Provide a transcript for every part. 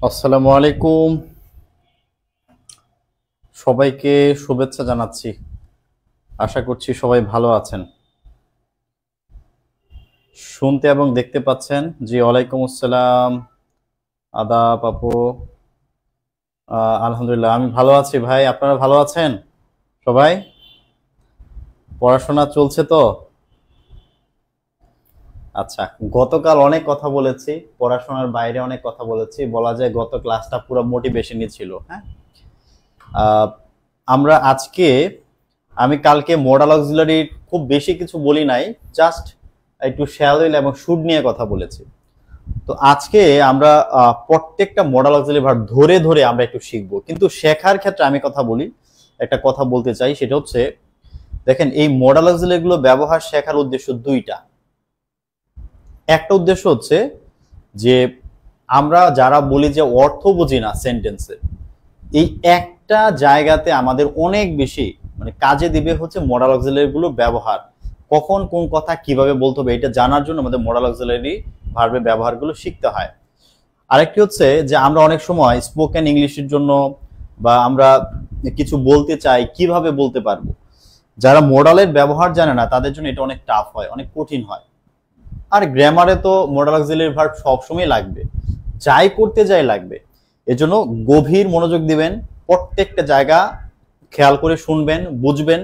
আসসালামু আলাইকুম। সবাইকে শুভেচ্ছা জানাচ্ছি। আশা করছি সবাই ভালো আছেন। শুনতে এবং দেখতে পাচ্ছেন? জি, ওয়ালাইকুম আসসালাম। আদাব আপু। আলহামদুলিল্লাহ, আমি ভালো আছি ভাই। আপনারা ভালো আছেন সবাই? পড়াশোনা চলছে তো? আচ্ছা, গতকাল অনেক কথা বলেছি, পড়াশোনার বাইরে অনেক কথা বলেছি। বলা যায় গত ক্লাসটা পুরো মোটিভেশনই ছিল। হ্যাঁ, আহ, আমরা আজকে, আমি কালকে মডাল অক্সিলারি খুব বেশি কিছু বলি নাই, জাস্ট একটু শ্যাল উইল এবং শুড নিয়ে কথা বলেছি। তো আজকে আমরা প্রত্যেকটা মডাল অক্সিলারি ভার্ব ধরে ধরে আমরা একটু শিখবো, কিন্তু শেখার ক্ষেত্রে আমি কথা বলি, একটা কথা বলতে চাই, সেটা হচ্ছে দেখেন এই মডাল অক্সিলারি গুলো ব্যবহার শেখার উদ্দেশ্য দুইটা। একটা উদ্দেশ্য হচ্ছে যে আমরা যারা বলি যে অর্থ বুঝি না সেন্টেন্সে, এই একটা জায়গাতে আমাদের অনেক বেশি মানে কাজে দিবে হচ্ছে মডাল অক্সিলারি গুলো ব্যবহার। কখন কোন কথা কিভাবে বলতে হবে এটা জানার জন্য আমাদের মডাল অক্সিলারি ভার্বের ব্যবহারগুলো শিখতে হয়। আরেকটি হচ্ছে যে আমরা অনেক সময় স্পোকেন ইংলিশের জন্য বা আমরা কিছু বলতে চাই, কিভাবে বলতে পারবো, যারা মডালের ব্যবহার জানে না তাদের জন্য এটা অনেক টাফ হয়, অনেক কঠিন হয়। আর গ্রামারে তো মডাল অক্সিলারি ভার্ব সবসময় লাগবে, যাই করতে যাই লাগবে। এজন্য গভীর মনোযোগ দিবেন, প্রত্যেকটা জায়গা খেয়াল করে শুনবেন, বুঝবেন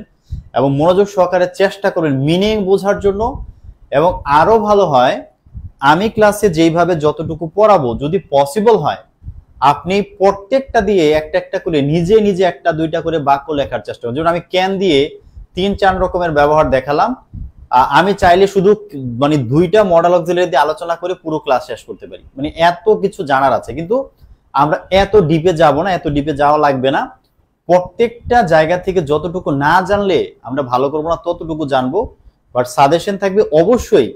এবং মনোযোগ সহকারে চেষ্টা করবেন মিনিং বোঝার জন্য। এবং আরো ভালো হয় আমি ক্লাসে যেইভাবে যতটুকু পড়াবো, যদি পসিবল হয় আপনি প্রত্যেকটা দিয়ে একটা একটা করে নিজে নিজে একটা দুইটা করে বাক্য লেখার চেষ্টা করুন। যেমন আমি ক্যান দিয়ে 3-4 রকমের ব্যবহার দেখালাম। আমি চাইলে শুধু মানে দুইটা মডেল অক্সিলারি দিয়ে আলোচনা করে পুরো ক্লাস শেষ করতে পারি, মানে এত কিছু জানার আছে। কিন্তু আমরা এত ডিপে যাব না, এত ডিপে যাওয়া লাগবে না। প্রত্যেকটা জায়গা থেকে যতটুকু না জানলে আমরা ভালো করবো না, ততটুকু জানবো। বাট সাজেশন থাকবে অবশ্যই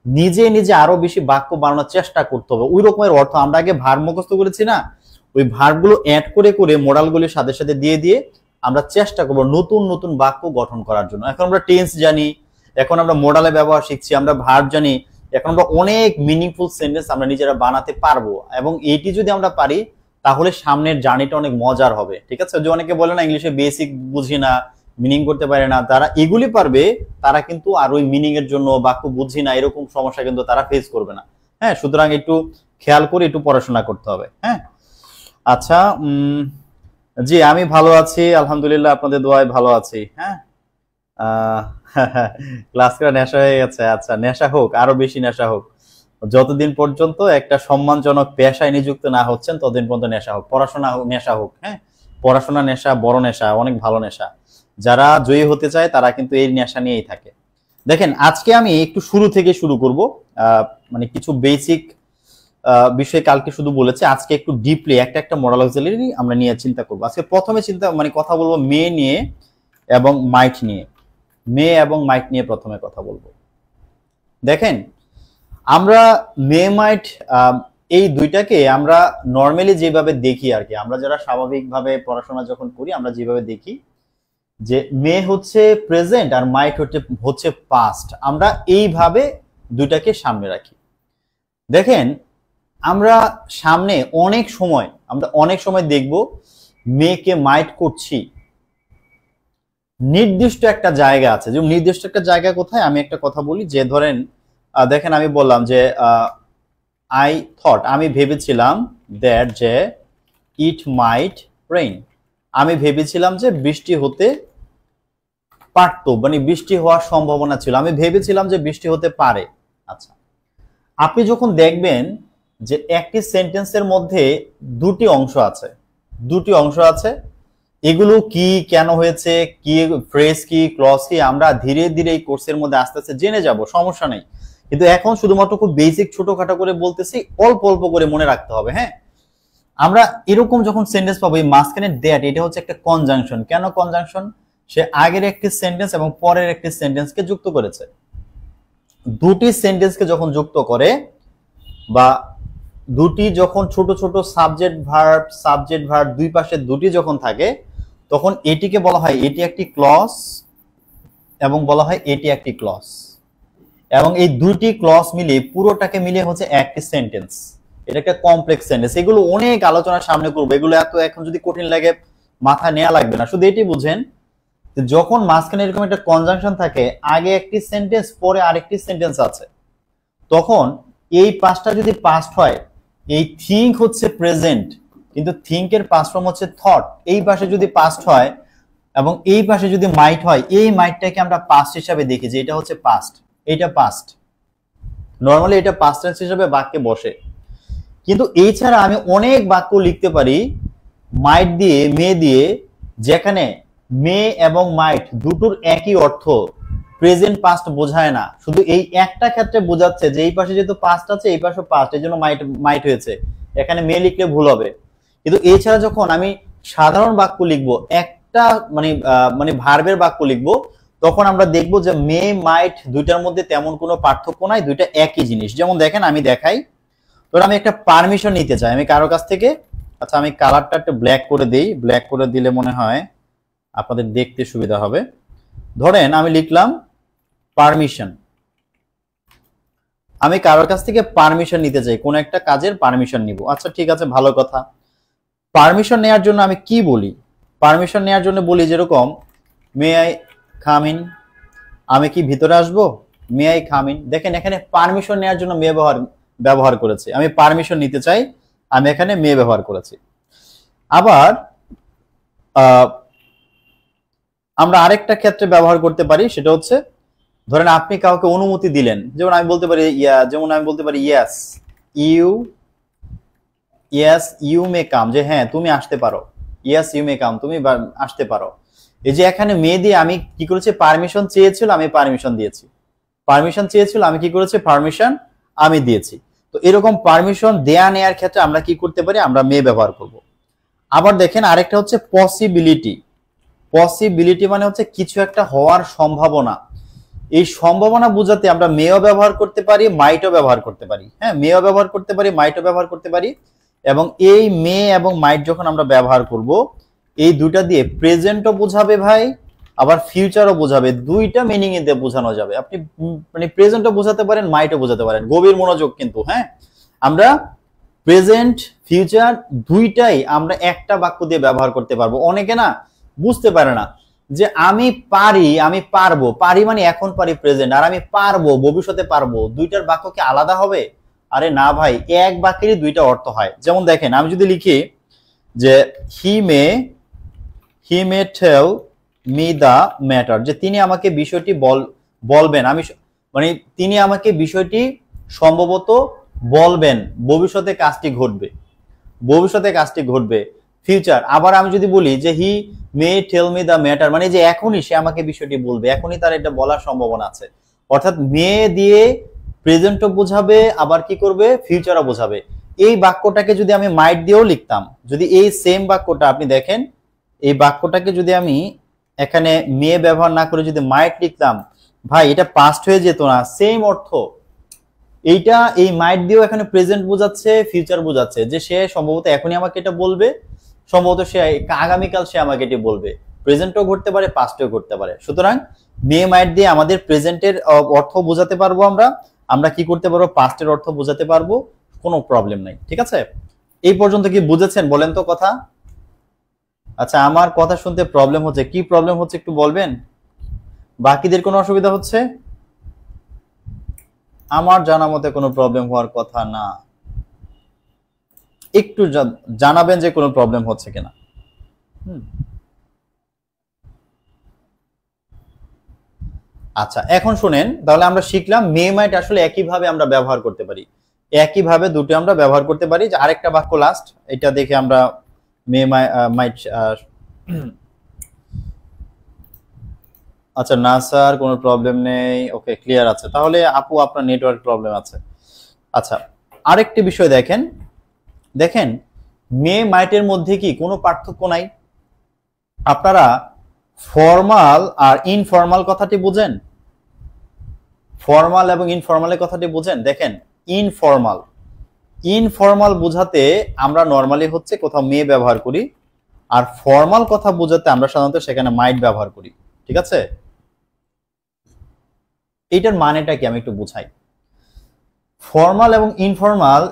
নিজে নিজে আরো বেশি বাক্য বানানোর চেষ্টা করতে হবে। ওই রকমের অর্থ আমরা আগে ভার্ব মুখস্থ করেছি না, ওই ভার্বগুলো অ্যাড করে করে মডালগুলির সাথে সাথে দিয়ে দিয়ে আমরা চেষ্টা করবো নতুন নতুন বাক্য গঠন করার জন্য। এখন আমরা টেন্স জানি, এখন আমরা মডালে ব্যবহার শিখছি, আমরা ভার্ব জানি, এখন আমরা অনেক মিনিংফুল সেন্টেন্স আমরা নিজেরা বানাতে পারবো। এবং এইটি যদি আমরা পারি তাহলে সামনের জার্নিটা অনেক মজার হবে। ঠিক আছে, যে অনেকে বলে না ইংলিশে বেসিক বুঝি না, মিনিং করতে পারে না, তারা এগুলি পারবে, তারা কিন্তু আর ওই মিনিং এর জন্য বাক্য বুঝি না এরকম সমস্যা কিন্তু তারা ফেস করবে না। হ্যাঁ, সুতরাং একটু খেয়াল করে একটু পড়াশোনা করতে হবে। হ্যাঁ, আচ্ছা, জি আমি ভালো আছি আলহামদুলিল্লাহ, আপনাদের দোয়ায় ভালো আছি। হ্যাঁ, ক্লাস করা নেশা হয়ে গেছে। আচ্ছা, নেশা হোক, আরো বেশি নেশা হোক। যতদিন পর্যন্ত একটা সম্মানজনক পেশায় নিযুক্ত না হচ্ছেন ততদিন পর্যন্ত নেশা হোক, পড়াশোনা হোক, নেশা হোক। হ্যাঁ, পড়াশোনা নেশা বড় নেশা, অনেক ভালো নেশা। যারা জয়ী হতে চায় তারা কিন্তু এই নেশা নিয়েই থাকে। দেখেন আজকে আমি একটু শুরু থেকে শুরু করব, মানে কিছু বেসিক বিষয় কালকে শুধু বলেছে, আজকে একটু ডিপলি একটা একটা মডাল অক্সিলারি আমরা নিয়ে চিন্তা করবো। আজকে প্রথমে চিন্তা মানে কথা বলবো মে নিয়ে এবং মাইট নিয়ে। মে এবং মাইট নিয়ে প্রথমে কথা বলবো। দেখেন আমরা মে মাইট এই দুইটাকে আমরা নর্মালি যেভাবে দেখি আর কি, আমরা যারা স্বাভাবিকভাবে পড়াশোনা যখন করি আমরা যেভাবে দেখি যে মে হচ্ছে প্রেজেন্ট আর মাইট হচ্ছে পাস্ট, আমরা এইভাবে দুইটাকে সামনে রাখি। দেখেন আমরা সামনে অনেক সময় দেখব মেকে মাইট করছি, নির্দিষ্ট একটা জায়গা আছে। যেমন নির্দিষ্ট একটা জায়গা কোথায়, আমি একটা কথা বলি যে ধরেন দেখেন আমি বললাম যে আই থট, আমি ভেবেছিলাম দ্যাট যে ইট মাইট রেইন, আমি ভেবেছিলাম যে বৃষ্টি হতে পারতো, মানে বৃষ্টি হওয়ার সম্ভাবনা ছিল, আমি ভেবেছিলাম যে বৃষ্টি হতে পারে। আচ্ছা, আপনি যখন দেখবেন যে একটি সেন্টেন্সের মধ্যে দুটি অংশ আছে, এগুলো কি, কেন হয়েছে, কি ফ্রেজ কি, ক্লজ কি, আমরা ধীরে ধীরে এই কোর্সের মধ্যে আস্তে আস্তে জেনে যাব, সমস্যা নেই। কিন্তু এখন শুধুমাত্র খুব বেসিক ছোটখাটো করে বলতেছি, অল্প অল্প করে মনে রাখতে হবে। হ্যাঁ, আমরা এরকম যখন সেন্টেন্স পাবো, এই মাঝখানে দ্যাট, এটা হচ্ছে একটা কনজাংশন। কেন কনজাংশন? সে আগের একটি সেন্টেন্স এবং পরের একটি সেন্টেন্সকে যুক্ত করেছে। দুটি সেন্টেন্সকে যখন যুক্ত করে বা দুটি যখন ছোট ছোট সাবজেক্ট ভার্ব দুই পাশে দুটি যখন থাকে, তখন এটিকে বলা হয় এটি একটি ক্লজ এবং বলা হয় এটি একটি ক্লজ। এবং এই দুটি ক্লজ মিলে পুরোটাকে মিলে হচ্ছে একটি সেন্টেন্স। এটা একটা কমপ্লেক্স সেন্টেন্স। এগুলো অনেক আলোচনার সামনে করবো, এগুলো এত এখন যদি কঠিন লাগে মাথা নেওয়া লাগবে না। শুধু এটি বুঝেন যখন মাঝখানে এরকম একটা কনজাংশন থাকে, আগে একটি সেন্টেন্স পরে আরেকটি সেন্টেন্স আছে, তখন এই পাঁচটা যদি পাস্ট হয়, এই থিঙ্ক হচ্ছে প্রেজেন্ট, কিন্তু থিঙ্কের পাস্ট ফর্ম হচ্ছে থট। এই পাশে যদি পাস্ট হয় এবং এই পাশে যদি মাইট হয়, এই মাইটটাকে আমরা পাস্ট হিসাবে দেখি যে এটা হচ্ছে পাস্ট, এটা পাস্ট। নর্মালি এটা পাস্ট টেন্স হিসাবে বাক্যে বসে। কিন্তু এই ছাড়া আমি অনেক বাক্য লিখতে পারি মাইট দিয়ে, মে দিয়ে, যেখানে মে এবং মাইট দুটোর একই অর্থ, প্রেজেন্ট পাস্ট বোঝায় না, শুধু এই একটা ক্ষেত্রে বোঝাচ্ছে যে এই পাশে যেহেতু পাস্ট আছে এই পাশে পাস্ট, এই জন্য মাইট মাইট হয়েছে, এখানে মে লিখলে ভুল হবে। কিন্তু এছাড়া যখন আমি সাধারণ বাক্য লিখবো, একটা মানে ভার্বের বাক্য লিখবো, তখন আমরা দেখবো যে মে মাইট দুইটার মধ্যে তেমন কোনো পার্থক্য নাই, দুইটা একই জিনিস। যেমন দেখেন আমি দেখাই, ধর আমি একটা পারমিশন নিতে চাই আমি কারো কাছ থেকে। আচ্ছা আমি কালারটা একটু ব্ল্যাক করে দিই, ব্ল্যাক করে দিলে মনে হয় আপনাদের দেখতে সুবিধা হবে। ধরেন আমি লিখলাম পারমিশন, আমি কারোর কাছ থেকে পারমিশন নিতে চাই, কোন একটা কাজের পারমিশন নিব। আচ্ছা ঠিক আছে, ভালো কথা। পারমিশন নেওয়ার জন্য আমি কি বলি? পারমিশন নেওয়ার জন্য বলি যেরকম মে আই কাম ইন, আমি কি ভিতরে আসবো? May I come in. দেখেন এখানে পারমিশন নেওয়ার জন্য মে ব্যবহার করেছি, আমি পারমিশন নিতে চাই, আমি এখানে মে ব্যবহার করেছি। আবার আমরা আরেকটা ক্ষেত্রে ব্যবহার করতে পারি, সেটা হচ্ছে ধরেন আপনি কাউকে অনুমতি দিলেন, যেমন আমি বলতে পারি ইয়েস ইউ মে কাম, যে হ্যাঁ তুমি আসতে পারো, ইয়েস ইউ মে কাম, তুমি আসতে পারো। এই যে এখানে মে দিয়ে আমি কি করেছি, পারমিশন চেয়েছিল, আমি পারমিশন দিয়েছি, পারমিশন চেয়েছিল, আমি কি করেছি, পারমিশন আমি দিয়েছি। তো এরকম পারমিশন দেয়া নেয়ার ক্ষেত্রে আমরা কি করতে পারি, আমরা মে ব্যবহার করব। আবার দেখেন আরেকটা হচ্ছে পসিবিলিটি। পসিবিলিটি মানে হচ্ছে কিছু একটা হওয়ার সম্ভাবনা। এই সম্ভাবনা বোঝাতে আমরা মেও ব্যবহার করতে পারি, মাইটও ব্যবহার করতে পারি। হ্যাঁ, মেও ব্যবহার করতে পারি, মাইটও ব্যবহার করতে পারি। এবং এই মে এবং মাইট যখন আমরা ব্যবহার করব, এই দুইটা দিয়ে প্রেজেন্টও বোঝাবে ভাই, আবার ফিউচারও বোঝাবে, দুইটা মিনিং এ দিয়ে বোঝানো যাবে। আপনি মানে প্রেজেন্টও বোঝাতে পারেন, মাইটও বোঝাতে পারেন। গভীর মনোযোগ কিন্তু। হ্যাঁ, আমরা প্রেজেন্ট ফিউচার দুইটাই আমরা একটা বাক্য দিয়ে ব্যবহার করতে পারবো। অনেকে না বুঝতে পারে না যে আমি পারি, আমি পারবো, পারি মানে এখন পারি প্রেজেন্ট, আর আমি পারবো ভবিষ্যতে পারবো, দুইটার বাক্য কি আলাদা হবে? আরে না ভাই, এক বাক্যেরই দুইটা অর্থ হয়। যেমন দেখেন আমি যদি লিখি যে হি মে টেল মি দা ম্যাটার, যে তিনি আমাকে বিষয়টি বলবেন, আমি মানে তিনি আমাকে বিষয়টি সম্ভবত বলবেন, ভবিষ্যতে কাজটি ঘটবে, ভবিষ্যতে কাজটি ঘটবে, ফিউচার। আবার আমি যদি বলি যে হি মে টেল মি দা ম্যাটার, মানে যে এখনই সে আমাকে বিষয়টি বলবে, এখনই তার এটা বলার সম্ভাবনা আছে। অর্থাৎ মে দিয়ে প্রেজেন্টও বোঝাবে, আবার কি করবে, ফিউচারও বোঝাবে। এই বাক্যটাকে যদি আমি মাইট দিয়েও লিখতাম, যদি এই সেম বাক্যটা আপনি দেখেন, এই বাক্যটাকে যদি আমি এখানে মে ব্যবহার না করে যদি মাইট লিখতাম, ভাই এটা পাস্ট হয়ে যেত না, সেম অর্থ। এইটা এই মাইট দিয়েও এখানে প্রেজেন্ট বোঝাচ্ছে, ফিউচার বোঝাচ্ছে, যে সে সম্ভবত এখনই আমাকে এটা বলবে, সম্ভবত সে আগামীকাল সে আমাকে এটি বলবে। প্রেজেন্টও ঘটতে পারে, পাস্টও ঘটতে পারে। সুতরাং মে মাইট দিয়ে আমাদের প্রেজেন্টের অর্থ বোঝাতে পারবো, আমরা কি করতে পারবো, পাস্টের অর্থ বোঝাতে পারবো, কোনো প্রবলেম নাই। ঠিক আছে, এই পর্যন্ত কি বুঝেছেন বলেন তো কথা? আচ্ছা, আমার কথা শুনতে প্রবলেম হচ্ছে, কি প্রবলেম হচ্ছে একটু বলবেন? বাকিদের কোনো অসুবিধা হচ্ছে? আমার জানা মতে কোনো প্রবলেম হওয়ার কথা না, একটু জানাবেন যে কোনো প্রবলেম হচ্ছে কিনা। আচ্ছা, এখন শুনেন, তাহলে আমরা শিখলাম মে মাইট আসলে একইভাবে আমরা ব্যবহার করতে পারি, একইভাবে দুটো আমরা ব্যবহার করতে পারি। যে আরেকটা বাক্য লাস্ট, এটা দেখে আমরা মে মাইট। আচ্ছা না স্যার, কোনো প্রবলেম নেই, ওকে ক্লিয়ার আছে। তাহলে আপু আপনার নেটওয়ার্ক প্রবলেম আছে। আচ্ছা, আরেকটি বিষয় দেখেন, দেখেন মে মাইটের মধ্যে কি কোনো পার্থক্য নাই? আপনারা ফর্মাল আর ইনফর্মাল কথাটি বুঝেন? ফর্মাল এবং ইনফর্মালের কথাটি বুঝেন? দেখেন ইনফর্মাল বোঝাতে আমরা নর্মালি হচ্ছে কোথাও মে ব্যবহার করি, আর ফর্মাল কথা বোঝাতে আমরা সাধারণত সেখানে মাইট ব্যবহার করি। ঠিক আছে, এইটার মানেটা কি আমি একটু বুঝাই। ফর্মাল এবং ইনফর্মাল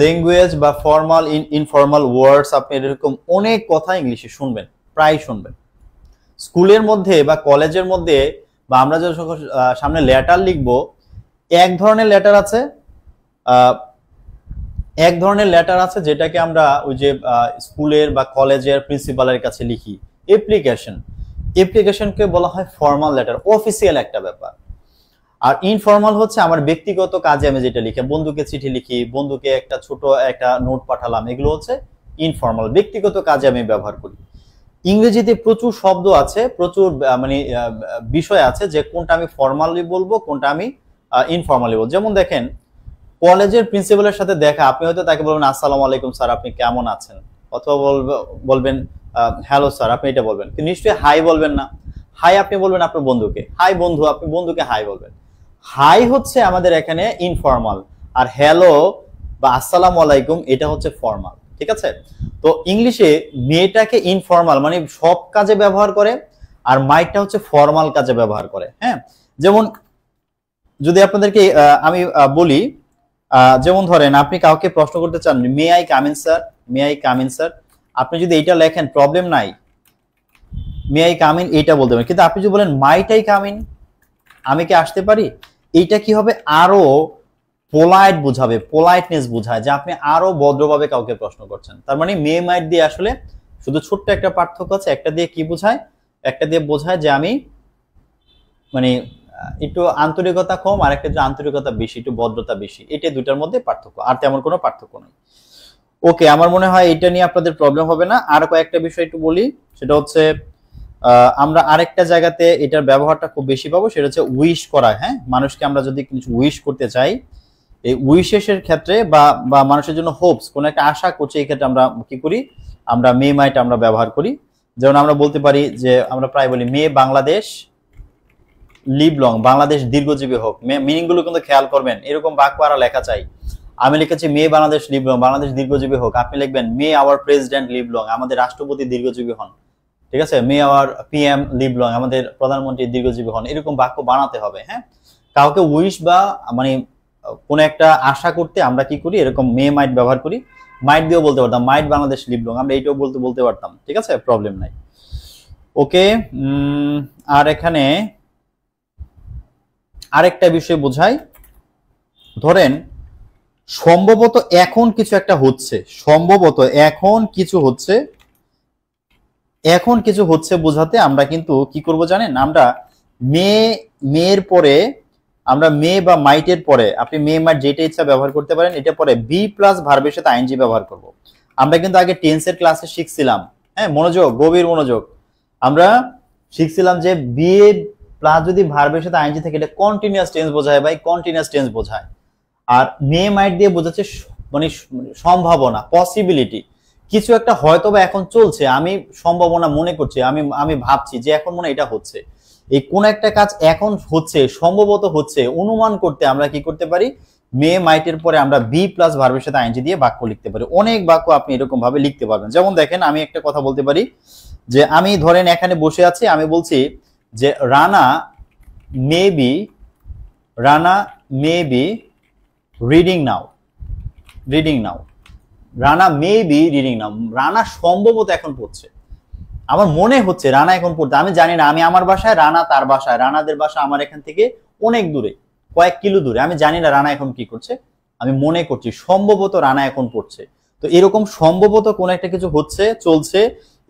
ল্যাঙ্গুয়েজ বা ফর্মাল ইনফর্মাল ওয়ার্ডস, আপনি এরকম অনেক কথা ইংলিশে শুনবেন, প্রায় শুনবেন স্কুলের মধ্যে বা কলেজের মধ্যে, বা আমরা যখন সামনে লেটার লিখবো, এক ধরনের লেটার আছে, যেটাকে আমরা ওই যে স্কুলের বা কলেজের প্রিন্সিপালের কাছে লিখি, অ্যাপ্লিকেশনকে বলা হয় ফর্মাল লেটার, অফিসিয়াল একটা ব্যাপার। আর ইনফর্মাল হচ্ছে আমার ব্যক্তিগত কাজে আমি যেটা লিখি, বন্ধুকে চিঠি লিখি, বন্ধুকে একটা ছোট একটা নোট পাঠালাম, এগুলো হচ্ছে ইনফর্মাল, ব্যক্তিগত কাজে আমি ব্যবহার করি। ইংরেজিতে প্রচুর শব্দ আছে, প্রচুর মানে বিষয় আছে যে কোনটা আমি ফর্মালি বলবো, কোনটা আমি ইনফর্মালি বলবো। যেমন দেখেন, কলেজের প্রিন্সিপালের সাথে দেখা, আপনি হয়তো তাকে বলবেন আসসালামু আলাইকুম স্যার, আপনি কেমন আছেন, অথবা বলবেন হ্যালো স্যার, আপনি এটা বলবেন, কিন্তু নিশ্চয়ই হাই বলবেন না। হাই আপনি বলবেন আপনার বন্ধুকে, হাই বন্ধু, আপনি বন্ধুকে হাই বলবেন। হাই হচ্ছে আমাদের এখানে ইনফর্মাল, আর হ্যালো বা আসসালামু আলাইকুম এটা হচ্ছে ফর্মাল, ঠিক আছে? তো ইংলিশে মেয়েটাকে ইনফর্মাল মানে সব কাজে ব্যবহার করে, আর মাইটা হচ্ছে ফর্মাল কাজে ব্যবহার করে। হ্যাঁ, যেমন যদি আপনাদেরকে আমি বলি, যেমন ধরেন আপনি কাউকে প্রশ্ন করতে চান, may I come in sir, may I come in sir, আপনি যদি এইটা লেখেন প্রবলেম নাই, মে আই কাম ইন এইটা বলতে পারেন। কিন্তু আপনি যদি বলেন মাইট আই কাম ইন, আমি কি আসতে পারি, এইটা কি হবে, আরো পোলাইট বুঝাবে, পোলাইটনেস বুঝায় যে আপনি আরো ভদ্রভাবে কাউকে প্রশ্ন করছেন। তার মানে মে মাইট দিয়ে আসলে শুধু ছোট্ট একটা পার্থক্য আছে, একটা দিয়ে কি বোঝায়, একটা দিয়ে বোঝায় যে আমি মানে একটু আন্তরিকতা কম, আর একটা আন্তরিকতা বেশি, একটু ভদ্রতা বেশি, এটা দুটার মধ্যে পার্থক্য, আর তেমন কোনো পার্থক্য নেই। ওকে, আমার মনে হয় এটা নিয়ে আপনাদের প্রবলেম হবে না। আর কয়েকটা বিষয় একটু বলি, সেটা হচ্ছে আমরা আরেকটা জায়গাতে এটার ব্যবহারটা খুব বেশি পাবো, সেটা হচ্ছে উইশ করা। হ্যাঁ, মানুষকে আমরা যদি কিছু উইশ করতে চাই, এই উইশের ক্ষেত্রে বা মানুষের জন্য হোপস, কোন একটা আশা করছে, এই ক্ষেত্রে আমরা কি করি, আমরা মে মাইট আমরা ব্যবহার করি। যেমন আমরা বলতে পারি যে আমরা প্রায় বলি মে বাংলাদেশ লিভ লং, বাংলাদেশ দীর্ঘজীবী হোক। মিনিং গুলো কিন্তু খেয়াল করবেন, এরকম বাক্য আর লেখা চাই। আমি লিখেছি মে বাংলাদেশ লিভ লং, বাংলাদেশ দীর্ঘজীবী হোক। আপনি লিখবেন মে আওয়ার প্রেসিডেন্ট লিভ লং, আমাদের রাষ্ট্রপতি দীর্ঘজীবী হন। ঠিক আছে, মে আওয়ার পিএম লিভ লং, আমাদের প্রধানমন্ত্রী দীর্ঘজীবী হন। এরকম বাক্য বানাতে হবে। হ্যাঁ, কাউকে উইশ বা মানে কোন একটা আশা করতে আমরা কি করি, এরকম মে মাইট ব্যবহার করি। মাইট দিয়েও বলতে পারতাম, মাইট বাংলাদেশ লিভ লং, আমরা এইটাও বলতে পারতাম। ঠিক আছে, প্রবলেম নাই। ওকে, আর এখানে আরেকটা বিষয় বোঝাই, ধরেন সম্ভবত এখন কিছু একটা হচ্ছে, সম্ভবত এখন কিছু হচ্ছে, এখন কিছু হচ্ছে বোঝাতে আমরা কিন্তু কি করব জানেন, আমরা মেয়ের পরে, আমরা মে বা মাইটের পরে, আপনি মে মাইট যেটা ইচ্ছা ব্যবহার করতে পারেন, এটা পরে বি প্লাস ভার্বের সাথে আইএনজি ব্যবহার করব। আমরা কিন্তু আগে টেন্সের ক্লাসে শিখছিলাম, হ্যাঁ মনোযোগ, গভীর মনোযোগ, আমরা শিখছিলাম যে বি প্লাস যদি ভার্বের সাথে আইএনজি থাকে এটা কন্টিনিউয়াস টেন্স বোঝায়, ভাই কন্টিনিউয়াস টেন্স বোঝায়। আর মে মাইট দিয়ে বোঝাচ্ছে মানে সম্ভাবনা, পসিবিলিটি, কিছু একটা হয়তো বা এখন চলছে, আমি সম্ভাবনা মনে করছি, আমি ভাবছি যে এখন মনে এটা হচ্ছে, এই কোন একটা কাজ এখন হচ্ছে, সম্ভবত হচ্ছে, অনুমান করতে আমরা কি করতে পারি, মে মাইটের পরে আমরা বি প্লাস ভার্বের সাথে আইএনজি দিয়ে বাক্য লিখতে পারি। অনেক বাক্য আপনি এরকম ভাবে লিখতে পারবেন। যেমন দেখেন, আমি একটা কথা বলতে পারি যে আমি ধরেন এখানে বসে আছি, আমি বলছি যে Rana may be reading now, Rana may be reading নাও, রানা সম্ভবত এখন পড়ছে, আমার মনে হচ্ছে রানা এখন পড়তে, আমি জানি না, আমি আমার বাসায়, রানা তার বাসায়, রানাদের বাসা আমার এখান থেকে অনেক দূরে, কয়েক কিলো দূরে, আমি জানি না রানা এখন কি করছে, আমি মনে করছি সম্ভবত রানা এখন পড়ছে। তো এরকম সম্ভবত কোন একটা কিছু হচ্ছে, চলছে,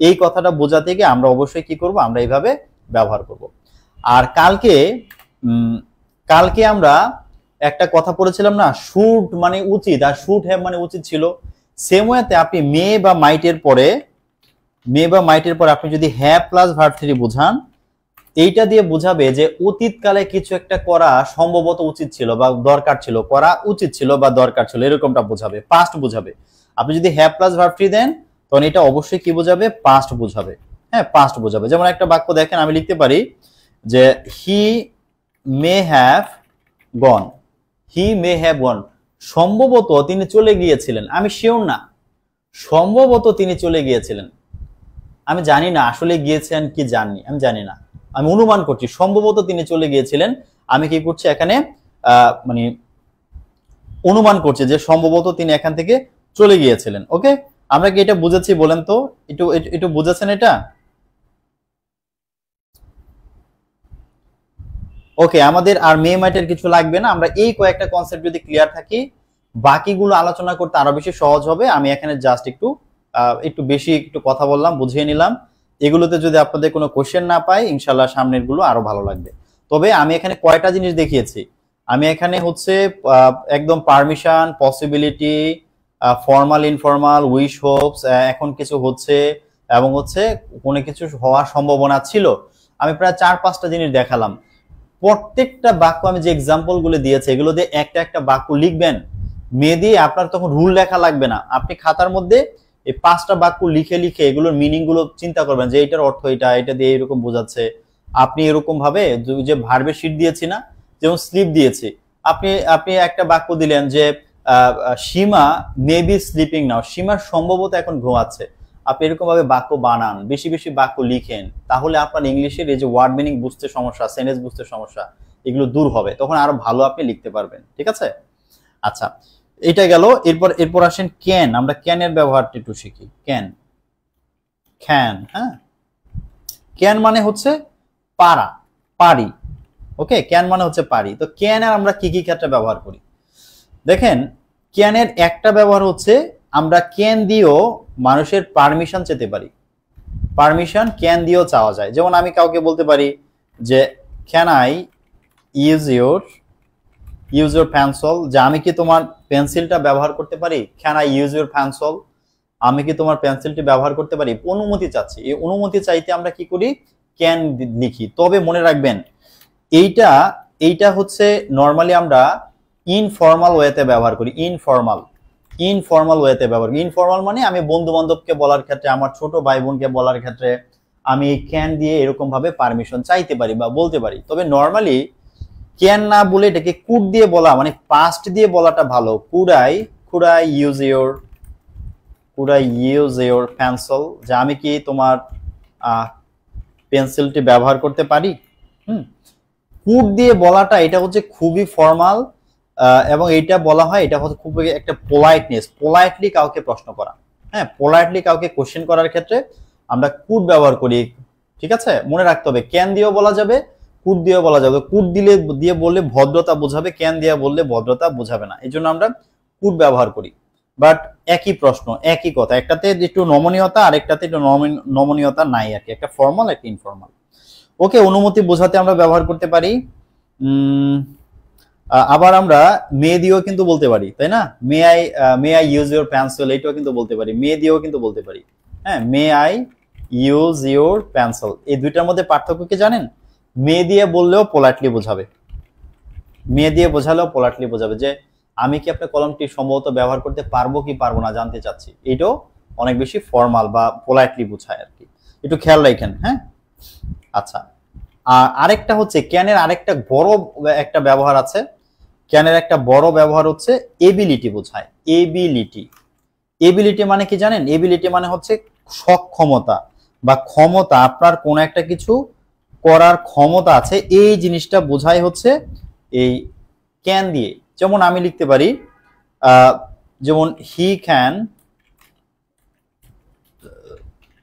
এই কথাটা বোঝাতে গিয়ে আমরা অবশ্যই কি করব, আমরা এইভাবে ব্যবহার করব। আর কালকে আমরা একটা কথা পড়েছিলাম না, শুড মানে উচিত, আর শুড হ্যাভ মানে উচিত ছিল। সেম ওয়েতে আপনি মে বা মাইটের পরে আপনি যদি হ্যাভ প্লাস ভার্ব থ্রি বোঝান, এইটা দিয়ে বোঝাবে যে অতীতকালে কিছু একটা করা সম্ভবত উচিত ছিল বা দরকার ছিল, করা উচিত ছিল বা দরকার ছিল, এরকমটা বোঝাবে, পাস্ট বোঝাবে। আপনি যদি হ্যাভ প্লাস ভার্ব থ্রি দেন, তখন এটা অবশ্যই কি বোঝাবে, পাস্ট বোঝাবে। হ্যাঁ, পাস্ট বোঝাবে। যেমন একটা বাক্য দেখেন, আমি লিখতে পারি যে হি মে হ্যাভ গন, সম্ভবত তিনি চলে গিয়েছিলেন, আমি শিওর না, সম্ভবত তিনি চলে গিয়েছিলেন, আমি জানি না আসলে গিয়েছেন কি জানি, আমি জানি না, আমি অনুমান করছি সম্ভবত তিনি চলে গিয়েছিলেন। আমি কি করছি এখানে, মানে অনুমান করছে যে সম্ভবত তিনি এখান থেকে চলে গিয়েছিলেন। ওকে, আমরা কি এটা বুঝেছি বলেন তো? একটু একটু বুঝেছেন এটা? ওকে, আমাদের আর মে মাইটের কিছু লাগবে না। আমরা এই কয়েকটা কনসেপ্ট যদি ক্লিয়ার থাকি, বাকিগুলো আলোচনা করতে আরো বেশি সহজ হবে। আমি এখানে জাস্ট একটু বেশি কথা বললাম, বুঝিয়ে নিলাম। এগুলোতে যদি আপনাদের কোনো কোশ্চেন না পাই, ইনশাল্লাহ সামনের গুলো আরো ভালো লাগবে। তবে আমি এখানে কয়টা জিনিস দেখিয়েছি, আমি এখানে হচ্ছে একদম permission, possibility, formal, informal, wish, Hopes, এখন কিছু হচ্ছে এবং হচ্ছে কোনো কিছু হওয়ার সম্ভাবনা ছিল, আমি প্রায় 4-5টা জিনিস দেখালাম। প্রত্যেকটা বাক্য আমি যে এক্সাম্পল গুলো দিয়েছি, এগুলো দিয়ে একটা একটা বাক্য লিখবেন। মেয়ে দিয়ে আপনার তখন রুল লেখা লাগবে না, আপনি খাতার মধ্যে এই 5টা বাক্য লিখে লিখে এগুলোর মিনিং গুলো চিন্তা করবেন যে এটার অর্থ এটা দিয়ে এরকম বোঝাচ্ছে। আপনি এরকম ভাবে যে ভার্বের শীট দিয়েছি না, যেমন স্লিপ দিয়েছি, আপনি আপনি একটা বাক্য দিলেন যে সীমা মে বি স্লিপিং নাও, সীমার সম্ভবত এখন ঘুমাচ্ছে। আপনি এরকম ভাবে বাক্য বানান, বেশি বেশি বাক্য লিখেন, তাহলে আপনার ইংলিশের এই যে ওয়ার্ড মিনিং বুঝতে সমস্যা, সেন্টেন্স বুঝতে সমস্যা, এগুলো দূর হবে, তখন আরো ভালো আপনি লিখতে পারবেন। ঠিক আছে? আচ্ছা, এটা গেল। এরপর আসেন ক্যান। আমরা ক্যানের ব্যবহারটা একটু শিখি। ক্যান, হ্যাঁ, ক্যান মানে হচ্ছে পারা, পারি। ওকে, ক্যান মানে হচ্ছে পারি। তো ক্যানের আমরা কি কি ক্ষেত্রে ব্যবহার করি দেখেন। ক্যানের একটা ব্যবহার হচ্ছে আমরা ক্যান দিয়েও মানুষের পারমিশন চেতে পারি। পারমিশন ক্যান দিয়েও চাওয়া যায়। যেমন আমি কাউকে বলতে পারি যে can I use your pencil, যে আমি কি তোমার পেন্সিলটা ব্যবহার করতে পারি। Can I use your pencil, আমি কি তোমার পেন্সিলটি ব্যবহার করতে পারি। অনুমতি চাচ্ছি, এই অনুমতি চাইতে আমরা কি করি, ক্যান লিখি। তবে মনে রাখবেন এইটা হচ্ছে নর্মালি আমরা ইনফর্মাল ওয়েতে ব্যবহার করি। ইনফর্মাল ওয়েতে ব্যবহার করি। ইনফর্মাল মানে আমি বন্ধু বান্ধবকে বলার ক্ষেত্রে, আমার ছোট ভাই বোনকে বলার ক্ষেত্রে আমি ক্যান দিয়ে এরকম ভাবে পারমিশন চাইতে পারি বা বলতে পারি। তবে নর্মালি ক্যান না বলে এটাকে কুড দিয়ে বলা, মানে পাস্ট দিয়ে বলাটা ভালো। Could I use your pencil, যে আমি কি তোমার পেন্সিলটি ব্যবহার করতে পারি। কুড দিয়ে বলাটা এটা হচ্ছে খুবই ফর্মাল, এবং এইটা বলা হয়, এটা হচ্ছে খুবই একটা পোলাইটনেস, পোলাইটলি কাউকে প্রশ্ন করা। হ্যাঁ, পোলাইটলি কাউকে কোশ্চেন করার ক্ষেত্রে আমরা কুড ব্যবহার করি। ঠিক আছে, মনে রাখতে হবে ক্যান দিয়েও বলা যাবে, কুড দিয়েও বলা যাবে। কুড দিয়ে বললে ভদ্রতা বোঝাবে, ক্যান দিয়ে বললে ভদ্রতা বোঝাবে না, এই জন্য আমরা কুড ব্যবহার করি। বাট একই প্রশ্ন, একই কথা, একটাতে একটু নমনীয়তা আর একটাতে একটু নমনীয়তা নাই আর কি, একটা ফর্মাল একটা ইনফর্মাল। ওকে, অনুমতি বোঝাতে আমরা ব্যবহার করতে পারি। আবার আমরা মে দিয়েও কিন্তু বলতে পারি, তাই না। May I use your pencil, এইটাও কিন্তু বলতে পারি। মে দিয়েও কিন্তু বলতে পারি। হ্যাঁ, may I use your pencil, এই দুইটার মধ্যে পার্থক্য কি জানেন? মে দিয়ে বললেও পোলাইটলি বোঝাবে, মে দিয়ে বোঝালেও পোলাইটলি বোঝাবে যে আমি কি আপনার কলমটি সম্ভবত ব্যবহার করতে পারবো কি পারবো না জানতে চাচ্ছি। এটাও অনেক বেশি ফর্মাল বা পোলাইটলি বোঝায় আর কি, একটু খেয়াল রাখেন। হ্যাঁ, আচ্ছা, আর আরেকটা হচ্ছে ক্যানের আরেকটা বড় একটা ব্যবহার আছে। ক্যানের একটা বড় ব্যবহার হচ্ছে এবিলিটি বোঝায়। এবিলিটি মানে কি জানেন? এবিলিটি মানে হচ্ছে সক্ষমতা বা ক্ষমতা, আপনার কোন একটা কিছু করার ক্ষমতা আছে, এই জিনিসটা বোঝায় হচ্ছে এই ক্যান দিয়ে। যেমন আমি লিখতে পারি, যেমন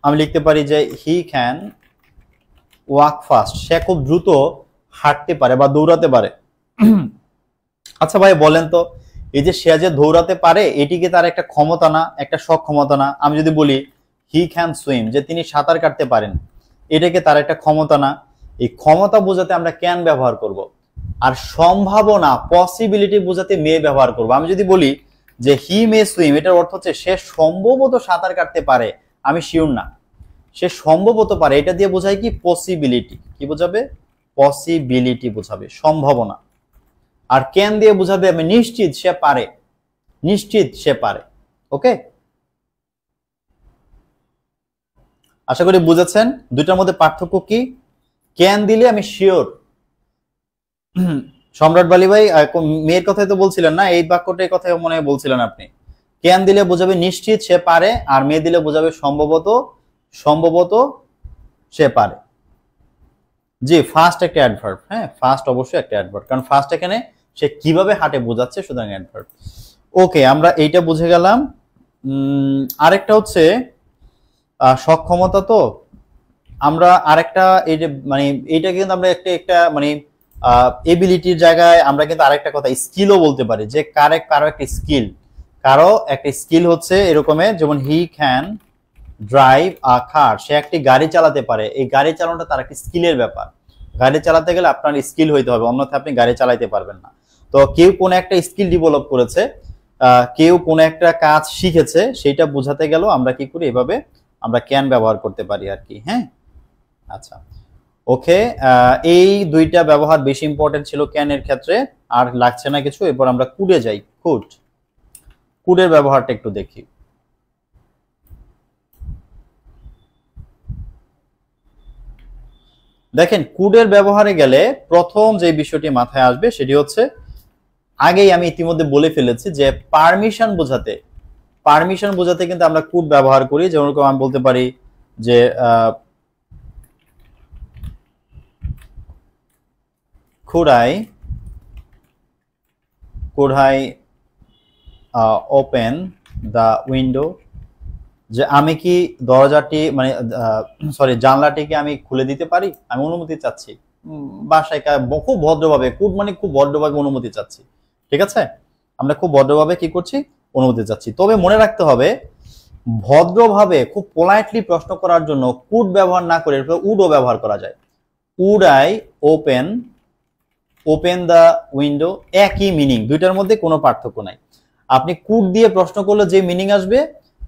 আমি লিখতে পারি যে হি ক্যান ওয়াক ফাস্ট, সে খুব দ্রুত হাঁটতে পারে বা দৌড়াতে পারে। আচ্ছা ভাই বলেন তো, এই যে সে যে দৌড়াতে পারে, এটি কি তার একটা ক্ষমতা না, একটা সক্ষমতা না? আমি যদি বলি হি ক্যান সুইম, যে তিনি সাঁতার কাটতে পারেন, এটাকে তার একটা ক্ষমতা না? এই ক্ষমতা বোঝাতে আমরা ক্যান ব্যবহার করব। আর সম্ভাবনা, পসিবিলিটি বোঝাতে মে ব্যবহার করব। আমি যদি বলি যে হি মে সুইম, এটার অর্থ হচ্ছে সে সম্ভবত সাঁতার কাটতে পারে, আমি শিওর না, সে সম্ভবত পারে। এটা দিয়ে বোঝায় কি? পসিবিলিটি। কি বোঝাবে? পসিবিলিটি বোঝাবে, সম্ভাবনা। আর ক্যান দিয়ে বোঝাবে আমি নিশ্চিত সে পারে, নিশ্চিত সে পারে। ওকে, আশা করি বুঝেছেন দুইটার মধ্যে পার্থক্য কি। ক্যান দিলে আমি শিওর। সম্রাট বালি ভাই মেয়ের কথাই তো বলছিলেন না, এই বাক্যটার কথাই মনে হয় বলছিলেন আপনি। ক্যান দিলে বোঝাবে নিশ্চিত সে পারে, আর মে দিলে বোঝাবে সম্ভবত সে পারে। জি, ফার্স্ট একটা অ্যাডভার্ব। হ্যাঁ, ফার্স্ট অবশ্যই একটা অ্যাডভার্ব, কারণ ফার্স্ট এখানে সে কিভাবে হাঁটে বোঝাচ্ছে, সুতরাং অ্যাডভার্ব। ওকে, আমরা এইটা বুঝে গেলাম। আরেকটা হচ্ছে সক্ষমতা। তো আমরা আরেকটা এই যে মানে এইটা কিন্তু আমরা একটা মানে এবিলিটির জায়গায় আমরা কিন্তু আরেকটা কথা স্কিলও বলতে পারি, যে কারো একটা স্কিল, কারো একটা স্কিল হচ্ছে এরকমের, যেমন হি ক্যান ড্রাইভ আ কার, সে একটি গাড়ি চালাতে পারে। এই গাড়ি চালানোটা তার একটা স্কিলের ব্যাপার। গাড়ি চালাতে গেলে আপনার স্কিল হইতে হবে, অন্যথায় আপনি গাড়ি চালাতে পারবেন না। তো কেউ কোনো একটা স্কিল ডেভেলপ করেছে, কেউ কোনো একটা কাজ শিখেছে, সেটা বোঝাতে গেলেও আমরা কি করি, এভাবে আমরা ক্যান ব্যবহার করতে পারি আর কি। হ্যাঁ, আচ্ছা, ওকে, এই দুইটা ব্যবহার বেশি ইম্পর্টেন্ট ছিল ক্যানের ক্ষেত্রে, আর লাগছে না কিছু। এরপর আমরা কুডে যাই। কুডের ব্যবহারটা একটু দেখি। দেখেন, কুডের ব্যবহারে গেলে প্রথম যে বিষয়টি মাথায় আসবে সেটি হচ্ছে, আগেই আমি ইতিমধ্যে বলে ফেলেছি যে পারমিশন বোঝাতে কিন্তু আমরা কুড ব্যবহার করি। যেমন আমি বলতে পারি যে could I open the window, যে আমি কি দরজাটি মানে সরি জানলাটিকে আমি খুলে দিতে পারি, আমি অনুমতি চাচ্ছি। বাসায় খুব ভদ্রভাবে, কুড মানে খুব ভদ্রভাবে অনুমতি চাচ্ছি। ঠিক আছে, আমরা খুব ভদ্রভাবে কি করছি, অনুমতি চাচ্ছি। তবে মনে রাখতে হবে, ভদ্রভাবে খুব পোলাইটলি প্রশ্ন করার জন্য কুড ব্যবহার না করে উডও ব্যবহার করা যায়। Would I open the window, একই মিনিং, দুইটার মধ্যে কোনো পার্থক্য নাই। আপনি কুড দিয়ে প্রশ্ন করলে যে মিনিং আসবে,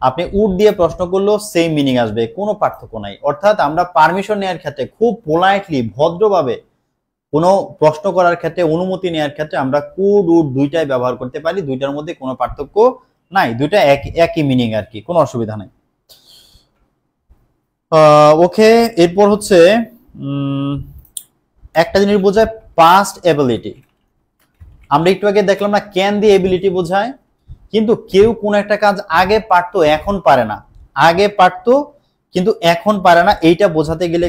আপনি উড দিয়ে প্রশ্ন করলেও সেম মিনিং আসবে, কোনো পার্থক্য নাই। অর্থাৎ আমরা পারমিশন নেওয়ার ক্ষেত্রে খুব পোলাইটলি ভদ্রভাবে কোনো প্রশ্ন করার ক্ষেত্রে, অনুমতি নেওয়ার ক্ষেত্রে আমরা কুড উড দুইটাই ব্যবহার করতে পারি, দুইটার মধ্যে কোনো পার্থক্য নাই, দুইটা একই মিনিং আর কি, কোনো অসুবিধা নাই। ওকে, এরপর হচ্ছে একটা জিনিস বোঝায় পাস্ট এবিলিটি। আমরা একটু আগে দেখলাম না, ক্যান দিয়ে এবিলিটি বোঝায়, কিন্তু কেউ কোনো একটা কাজ আগে পারতো এখন পারে না, আগে পারতো কিন্তু এখন পারে না, এইটা বোঝাতে গেলে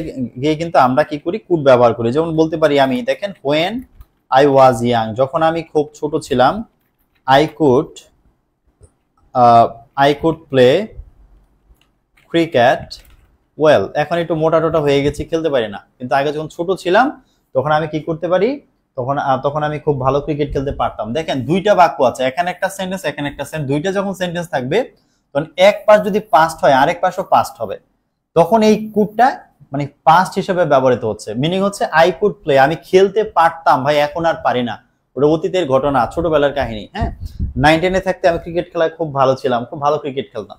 কিন্তু আমরা কি করি, কুড ব্যবহার করি। যেমন বলতে পারি আমি, দেখেন, when I was young, যখন আমি খুব ছোট ছিলাম, I could play cricket well, এখন একটু মোটা টোটা হয়ে গেছি, খেলতে পারি না, কিন্তু আগে যখন ছোট ছিলাম তখন আমি কি করতে পারি, তখন আমি খুব ভালো ক্রিকেট খেলতে পারতাম। দেখেন, দুইটা বাক্য আছে, এখানে একটা সেন্টেন্স, এখানে একটা সেন্টেন্স, দুইটা যখন সেন্টেন্স থাকবে তখন এক পাশ যদি পাস্ট হয় আরেক পাশও পাস্ট হবে, তখন এই কুডটা মানে পাস্ট হিসেবে ব্যবহৃত হচ্ছে। মিনিং হচ্ছে আই কুড প্লে, আমি খেলতে পারতাম ভাই, এখন আর পারি না, ওটা অতীতের ঘটনা, ছোটবেলার কাহিনী। হ্যাঁ, 9 10-এ থাকতে আমি ক্রিকেট খেলায় খুব ভালো ছিলাম, খুব ভালো ক্রিকেট খেলতাম।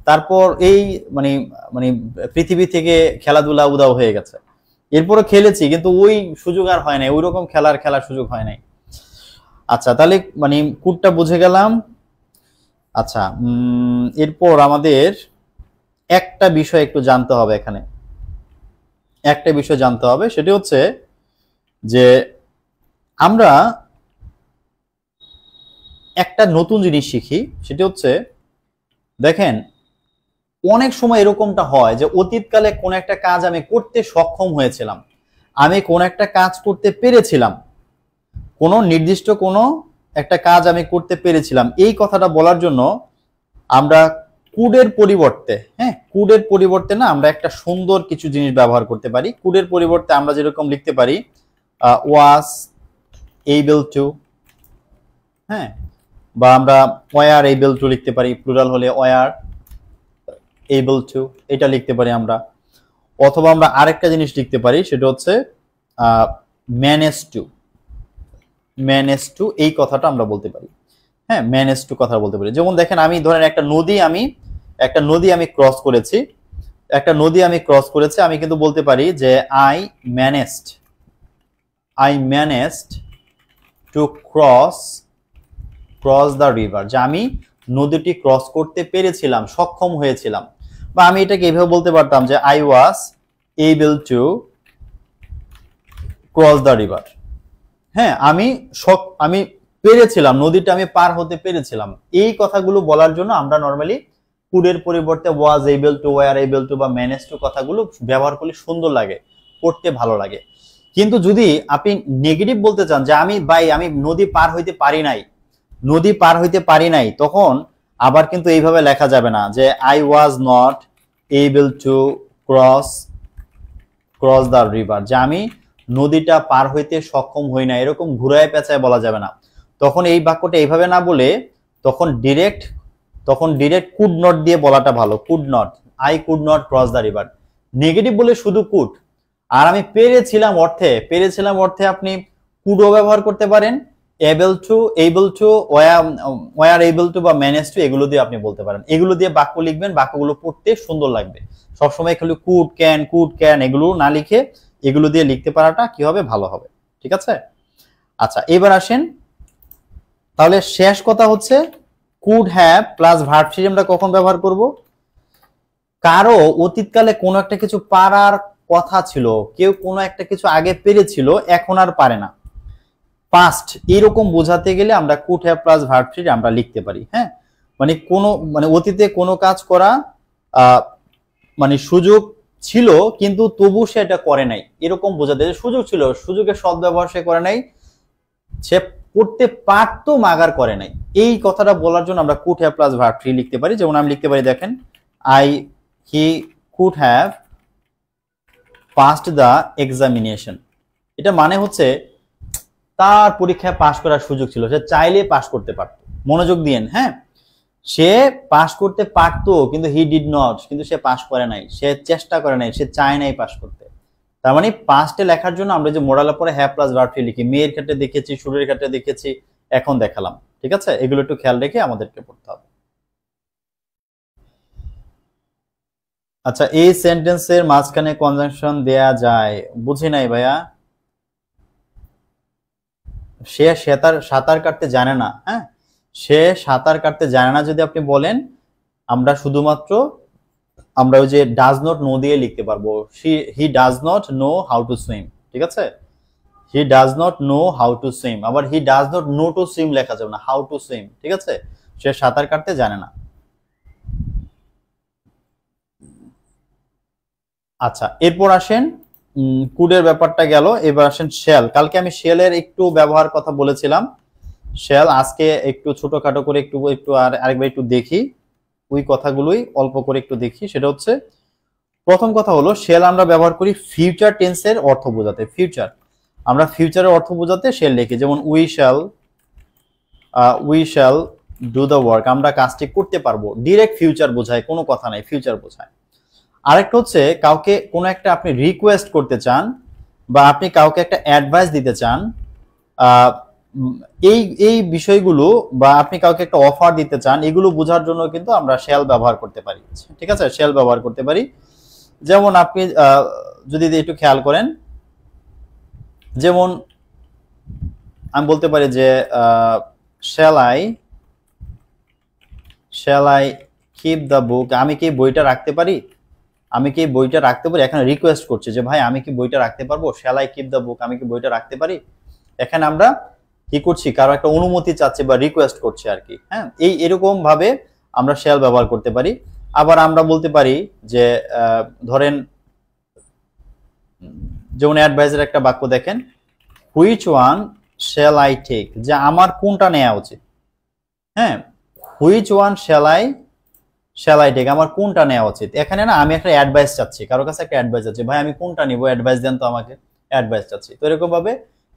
তারপর এই মানে মানে পৃথিবী থেকে খেলাধুলা উদাও হয়ে গেছে, এরপরও খেলেছি কিন্তু ওই সুযোগ আর হয় নাই, ওই রকম খেলার সুযোগ হয় নাই। আচ্ছা, তাহলে মানে কুডটা বুঝে গেলাম। আচ্ছা, এরপর আমাদের একটা বিষয় একটু জানতে হবে, এখানে একটা বিষয় জানতে হবে, সেটি হচ্ছে যে আমরা একটা নতুন জিনিস শিখি। সেটি হচ্ছে, দেখেন, অনেক সময় এরকমটা হয় যে অতীতকালে কোন একটা কাজ আমি করতে সক্ষম হয়েছিলাম, আমি কোন একটা কাজ করতে পেরেছিলাম, কোন নির্দিষ্ট কোন একটা কাজ আমি করতে পেরেছিলাম, এই কথাটা বলার জন্য আমরা কুডের পরিবর্তে, হ্যাঁ, কুডের পরিবর্তে না আমরা একটা সুন্দর কিছু জিনিস ব্যবহার করতে পারি। কুডের পরিবর্তে আমরা যেরকম লিখতে পারি ওয়াজ এবল টু, হ্যাঁ, বা আমরা ওয়ার এবল টু লিখতে পারি, প্লুরাল হলে ওয়ার এবল টু, এটা লিখতে পারি আমরা। অথবা আমরা আরেকটা জিনিস লিখতে পারি, সেটা হচ্ছে ম্যানেজ টু, এই কথাটা আমরা বলতে পারি। হ্যাঁ, ম্যানেজ টু কথা বলতে পারি। যেমন দেখেন, আমি ধরেন একটা নদী আমি ক্রস করেছি, আমি কিন্তু বলতে পারি যে I managed to cross the river, যে আমি নদীটি ক্রস করতে পেরেছিলাম, সক্ষম হয়েছিলাম। বা আমি এটাকে এভাবে বলতে পারতাম যে I was able to cross the river. হ্যাঁ, আমি পেরেছিলাম, নদীটা আমি পার হতে পেরেছিলাম। এই কথাগুলো বলার জন্য আমরা নরমালি কুডের পরিবর্তে was able to, were able to বা ম্যানেজ টু কথাগুলো ব্যবহার করলে সুন্দর লাগে, পড়তে ভালো লাগে। কিন্তু যদি আপনি নেগেটিভ বলতে চান যে আমি নদী পার হইতে পারি নাই, তখন আবার কিন্তু এইভাবে লেখা যাবে না যে I was not able to cross the river, যে আমি নদীটা পার হইতে সক্ষম হই না, এরকম ঘুরায় পেঁচায় বলা যাবে না। তখন এই বাক্যটা এইভাবে না বলে তখন ডিরেক্ট কুড নট দিয়ে বলাটা ভালো। Could not, I could not cross the river. Negative বলে শুধু কুড। আর আমি পেরেছিলাম অর্থে আপনি কুডও ব্যবহার করতে পারেন, able to were able to বা ম্যানেজ টু, এগুলো দিয়ে আপনি বলতে পারেন। এগুলো দিয়ে বাক্য লিখবেন, বাক্যগুলো পড়তে সুন্দর লাগবে। সবসময় খালি কুড ক্যান এগুলো না লিখে এগুলো দিয়ে লিখতে পারাটা কি হবে, ভালো হবে। ঠিক আছে? আচ্ছা, এবার আসেন, তাহলে শেষ কথা হচ্ছে could have plus verb three আমরা কখন ব্যবহার করব? কারো অতীতকালে কোনো একটা কিছু পারার কথা ছিল, কেউ কোনো একটা কিছু আগে পেরেছিল, এখন আর পারে না, পাস্ট, এরকম বোঝাতে গেলে আমরা could have plus verb three আমরা লিখতে পারি। হ্যাঁ, মানে অতীতে কোনো কাজ করা মানে সুযোগ ছিল কিন্তু তবু সে এটা করে নাই, এরকম বোঝাতে, সুযোগ ছিল, সুযোগের সদ্ব্যবহার সে করে নাই, সে করতে পারতো মাগার করে নাই, এই কথাটা বলার জন্য আমরা could have plus verb three লিখতে পারি। যেমন আমি লিখতে পারি, দেখেন, he could have passed the examination. এটা মানে হচ্ছে তার পরীক্ষায় পাশ করার সুযোগ ছিল, সে চাইলে পাশ করতে পারতো। মনোযোগ দিয়েন, হ্যাঁ, সে পাশ করতে পারতো কিন্তু হি ডিড নট, কিন্তু সে পাশ করে নাই, সে চেষ্টা করে নাই, সে চায় নাই পাশ করতে। তার মানে পাস্টে লেখার জন্য আমরা যে মোডালের পরে হ্যাভ প্লাস ভার্ব থ্রি লিখি, মেয়ের ক্ষেত্রে দেখেছি, শুরুর ক্ষেত্রে দেখেছি, এখন দেখালাম। ঠিক আছে? এগুলো একটু খেয়াল রেখে আমাদেরকে পড়তে হবে। আচ্ছা, এই সেন্টেন্সের মাঝখানে কনজাংশন দেয়া যায়, বুঝি নাই ভাইয়া। সে সাঁতার কাটতে জানে না, হ্যাঁ, সে সাঁতার কাটতে জানে না যদি আপনি বলেন, আমরা শুধুমাত্র আমরা ওই যে ডাজ নট নো দিয়ে লিখতে পারবো, he does not know how to swim. ঠিক আছে? He does not know how to swim. আবার he does not know to swim লেখা যাবে না, হাউ টু সুইম। ঠিক আছে? সে সাঁতার কাটতে জানে না। আচ্ছা, এরপর আসেন, কুডের ব্যাপারটা গেল, এবার আসেন শেল। কালকে আমি শেলের একটু ব্যবহার কথা বলেছিলাম, শেল আজকে একটু ছোটখাটো করে একটু আরেকবার একটু দেখি, ওই কথাগুলোই অল্প করে একটু দেখি। সেটা হচ্ছে, প্রথম কথা হলো, শেল আমরা ব্যবহার করি ফিউচার টেন্সের অর্থ বোঝাতে। আমরা ফিউচারের অর্থ বোঝাতে শেল লিখি, যেমন we shall do the work, আমরা কাজটি করতে পারবো, ডিরেক্ট ফিউচার বোঝায়, কোনো কথা নাই, ফিউচার বোঝায়। আরেকটা হচ্ছে, কাউকে কোনো একটা আপনি রিকোয়েস্ট করতে চান বা আপনি কাউকে একটা অ্যাডভাইস দিতে চান, এই বিষয়গুলো, বা আপনি কাউকে একটা অফার দিতে চান, এগুলো বোঝার জন্য কিন্তু আমরা শেল ব্যবহার করতে পারি। ঠিক আছে? শেল ব্যবহার করতে পারি। যেমন আপনি যদি একটু খেয়াল করেন, যেমন আমি বলতে পারি যে shall I keep the book, আমি কি বইটা রাখতে পারি, এখানে রিকোয়েস্ট করছে যে ভাই আমি কি বইটা রাখতে পারবো, shall I keep the book, আমি কি বইটা রাখতে পারি। এখানে আমরা কি করছি, কারো একটা অনুমতি চাচ্ছি বা রিকোয়েস্ট করছি আর কি। হ্যাঁ, এরকম ভাবে আমরা শ্যাল ব্যবহার করতে পারি। আবার আমরা বলতে পারি যে ধরেন, যেমন অ্যাডভাইসের একটা বাক্য দেখেন, which one shall I take, যে আমার কোনটা নেওয়া উচিত। হ্যাঁ, which one shall I take, আমার কোনটা নেওয়া উচিত। এখানে না আমি একটা অ্যাডভাইস চাচ্ছি, কারো কাছে একটা অ্যাডভাইস চাচ্ছি, ভাই আমি কোনটা নিব, অ্যাডভাইস দেন তো আমাকে, অ্যাডভাইস চাচ্ছি। তো এরকম ভাবে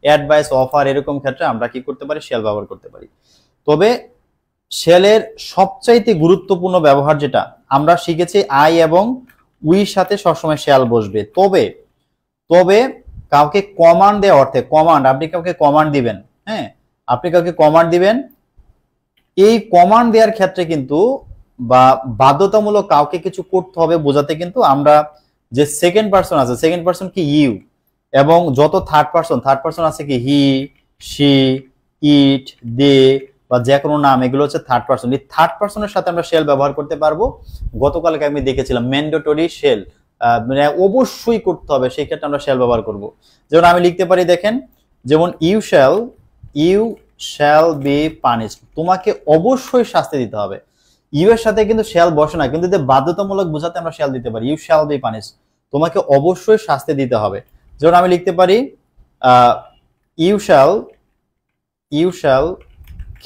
অ্যাডভাইস, অফার, এরকম ক্ষেত্রে আমরা কি করতে পারি, শ্যাল ব্যবহার করতে পারি। তবে শ্যালের সবচাইতে গুরুত্বপূর্ণ ব্যবহার যেটা আমরা শিখেছি, আই এবং উইর সাথে সবসময় শ্যাল বসবে। তবে কাউকে কমান্ড দেওয়া অর্থে, আপনি কাউকে কমান্ড দিবেন, হ্যাঁ, আপনি কাউকে কমান্ড দিবেন, এই কমান্ড দেওয়ার ক্ষেত্রে কিন্তু বা বাধ্যতামূলক কাউকে কিছু করতে হবে বোঝাতে কিন্তু আমরা যে সেকেন্ড পারসন আছে, সেকেন্ড পারসন কি ইউ, এবং যত থার্ড পারসন আছে কি হি, শি, ইট, দে বা যে কোনো নাম, এগুলো হচ্ছে থার্ড পারসন। এই থার্ড পারসনের সাথে আমরা শেল ব্যবহার করতে পারবো। গতকালকে আমি দেখেছিলাম ম্যান্ডেটরি শেল, মানে অবশ্যই করতে হবে, সেই ক্ষেত্রে আমরা শেল ব্যবহার করব। যেমন আমি লিখতে পারি, দেখেন, যেমন ইউ শ্যাল বি পানিশড, তোমাকে অবশ্যই শাস্তি দিতে হবে। ইউ এর সাথে কিন্তু শ্যাল বসে না, কিন্তু বাধ্যতামূলক বোঝাতে আমরা শ্যাল দিতে পারি, ইউ শ্যাল বি পানিশড, তোমাকে অবশ্যই শাস্তি দিতে হবে। যেমন আমি লিখতে পারি, you shall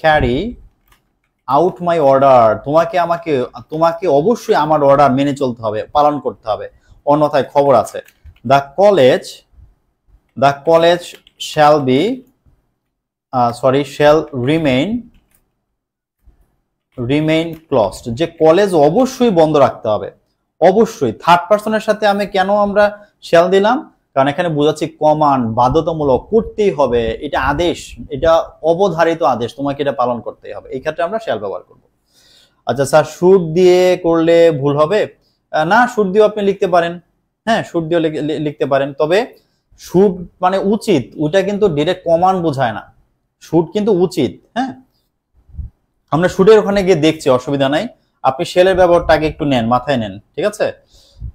carry out my order, তোমাকে অবশ্যই আমার অর্ডার মেনে চলতে হবে, পালন করতে হবে, অন্যথায় খবর আছে। The college shall remain closed, যে কলেজ অবশ্যই বন্ধ রাখতে হবে, অবশ্যই। থার্ড পার্সনের সাথে আমরা শ্যাল দিলাম, কারণ এখানে বোঝাচ্ছি কমান্ড, বাধ্যতামূলক, করতেই হবে, এটা আদেশ, এটা অবধারিত আদেশ, তোমাকে এটা পালন করতেই হবে, এই ক্ষেত্রে আমরা শ্যাল ব্যবহার করব। আচ্ছা স্যার, শুড দিয়ে করলে ভুল হবে না? শুড দিয়েও আপনি লিখতে পারেন, হ্যাঁ, শুড দিয়েও লিখতে পারেন, তবে শুড মানে উচিত, ওটা কিন্তু ডিরেক্ট কমান্ড বোঝায় না, শুড কিন্তু উচিত। হ্যাঁ, আমরা শুডের ওখানে গিয়ে দেখছি, অসুবিধা নাই, আপনি শেলের ব্যবহারটাকে একটু নেন, মাথায় নেন, ঠিক আছে?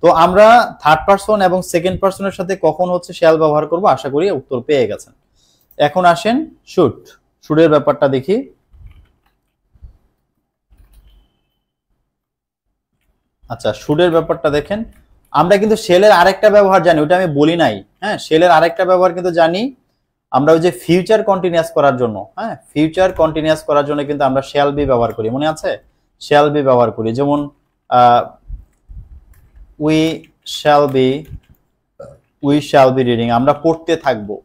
তো আমরা থার্ড পারসন এবং সেকেন্ড পারসনের সাথে কখন হচ্ছে শ্যাল ব্যবহার করব, আশা করি উত্তর পেয়ে গেছেন। এখন আসেন শুডের ব্যাপারটা দেখি। আচ্ছা, শুডের ব্যাপারটা দেখেন, আমরা কিন্তু শেলের আরেকটা ব্যবহার জানি, ওটা আমি বলি নাই। হ্যাঁ, শেলের আরেকটা ব্যবহার কিন্তু জানি আমরা, ওই যে ফিউচার কন্টিনিউয়াস করার জন্য, হ্যাঁ, ফিউচার কন্টিনিউয়াস করার জন্য কিন্তু আমরা শ্যাল বি ব্যবহার করি, মনে আছে? শ্যাল বি ব্যবহার করি, যেমন উই শ্যাল বি রিডিং, আমরা পড়তে থাকবো।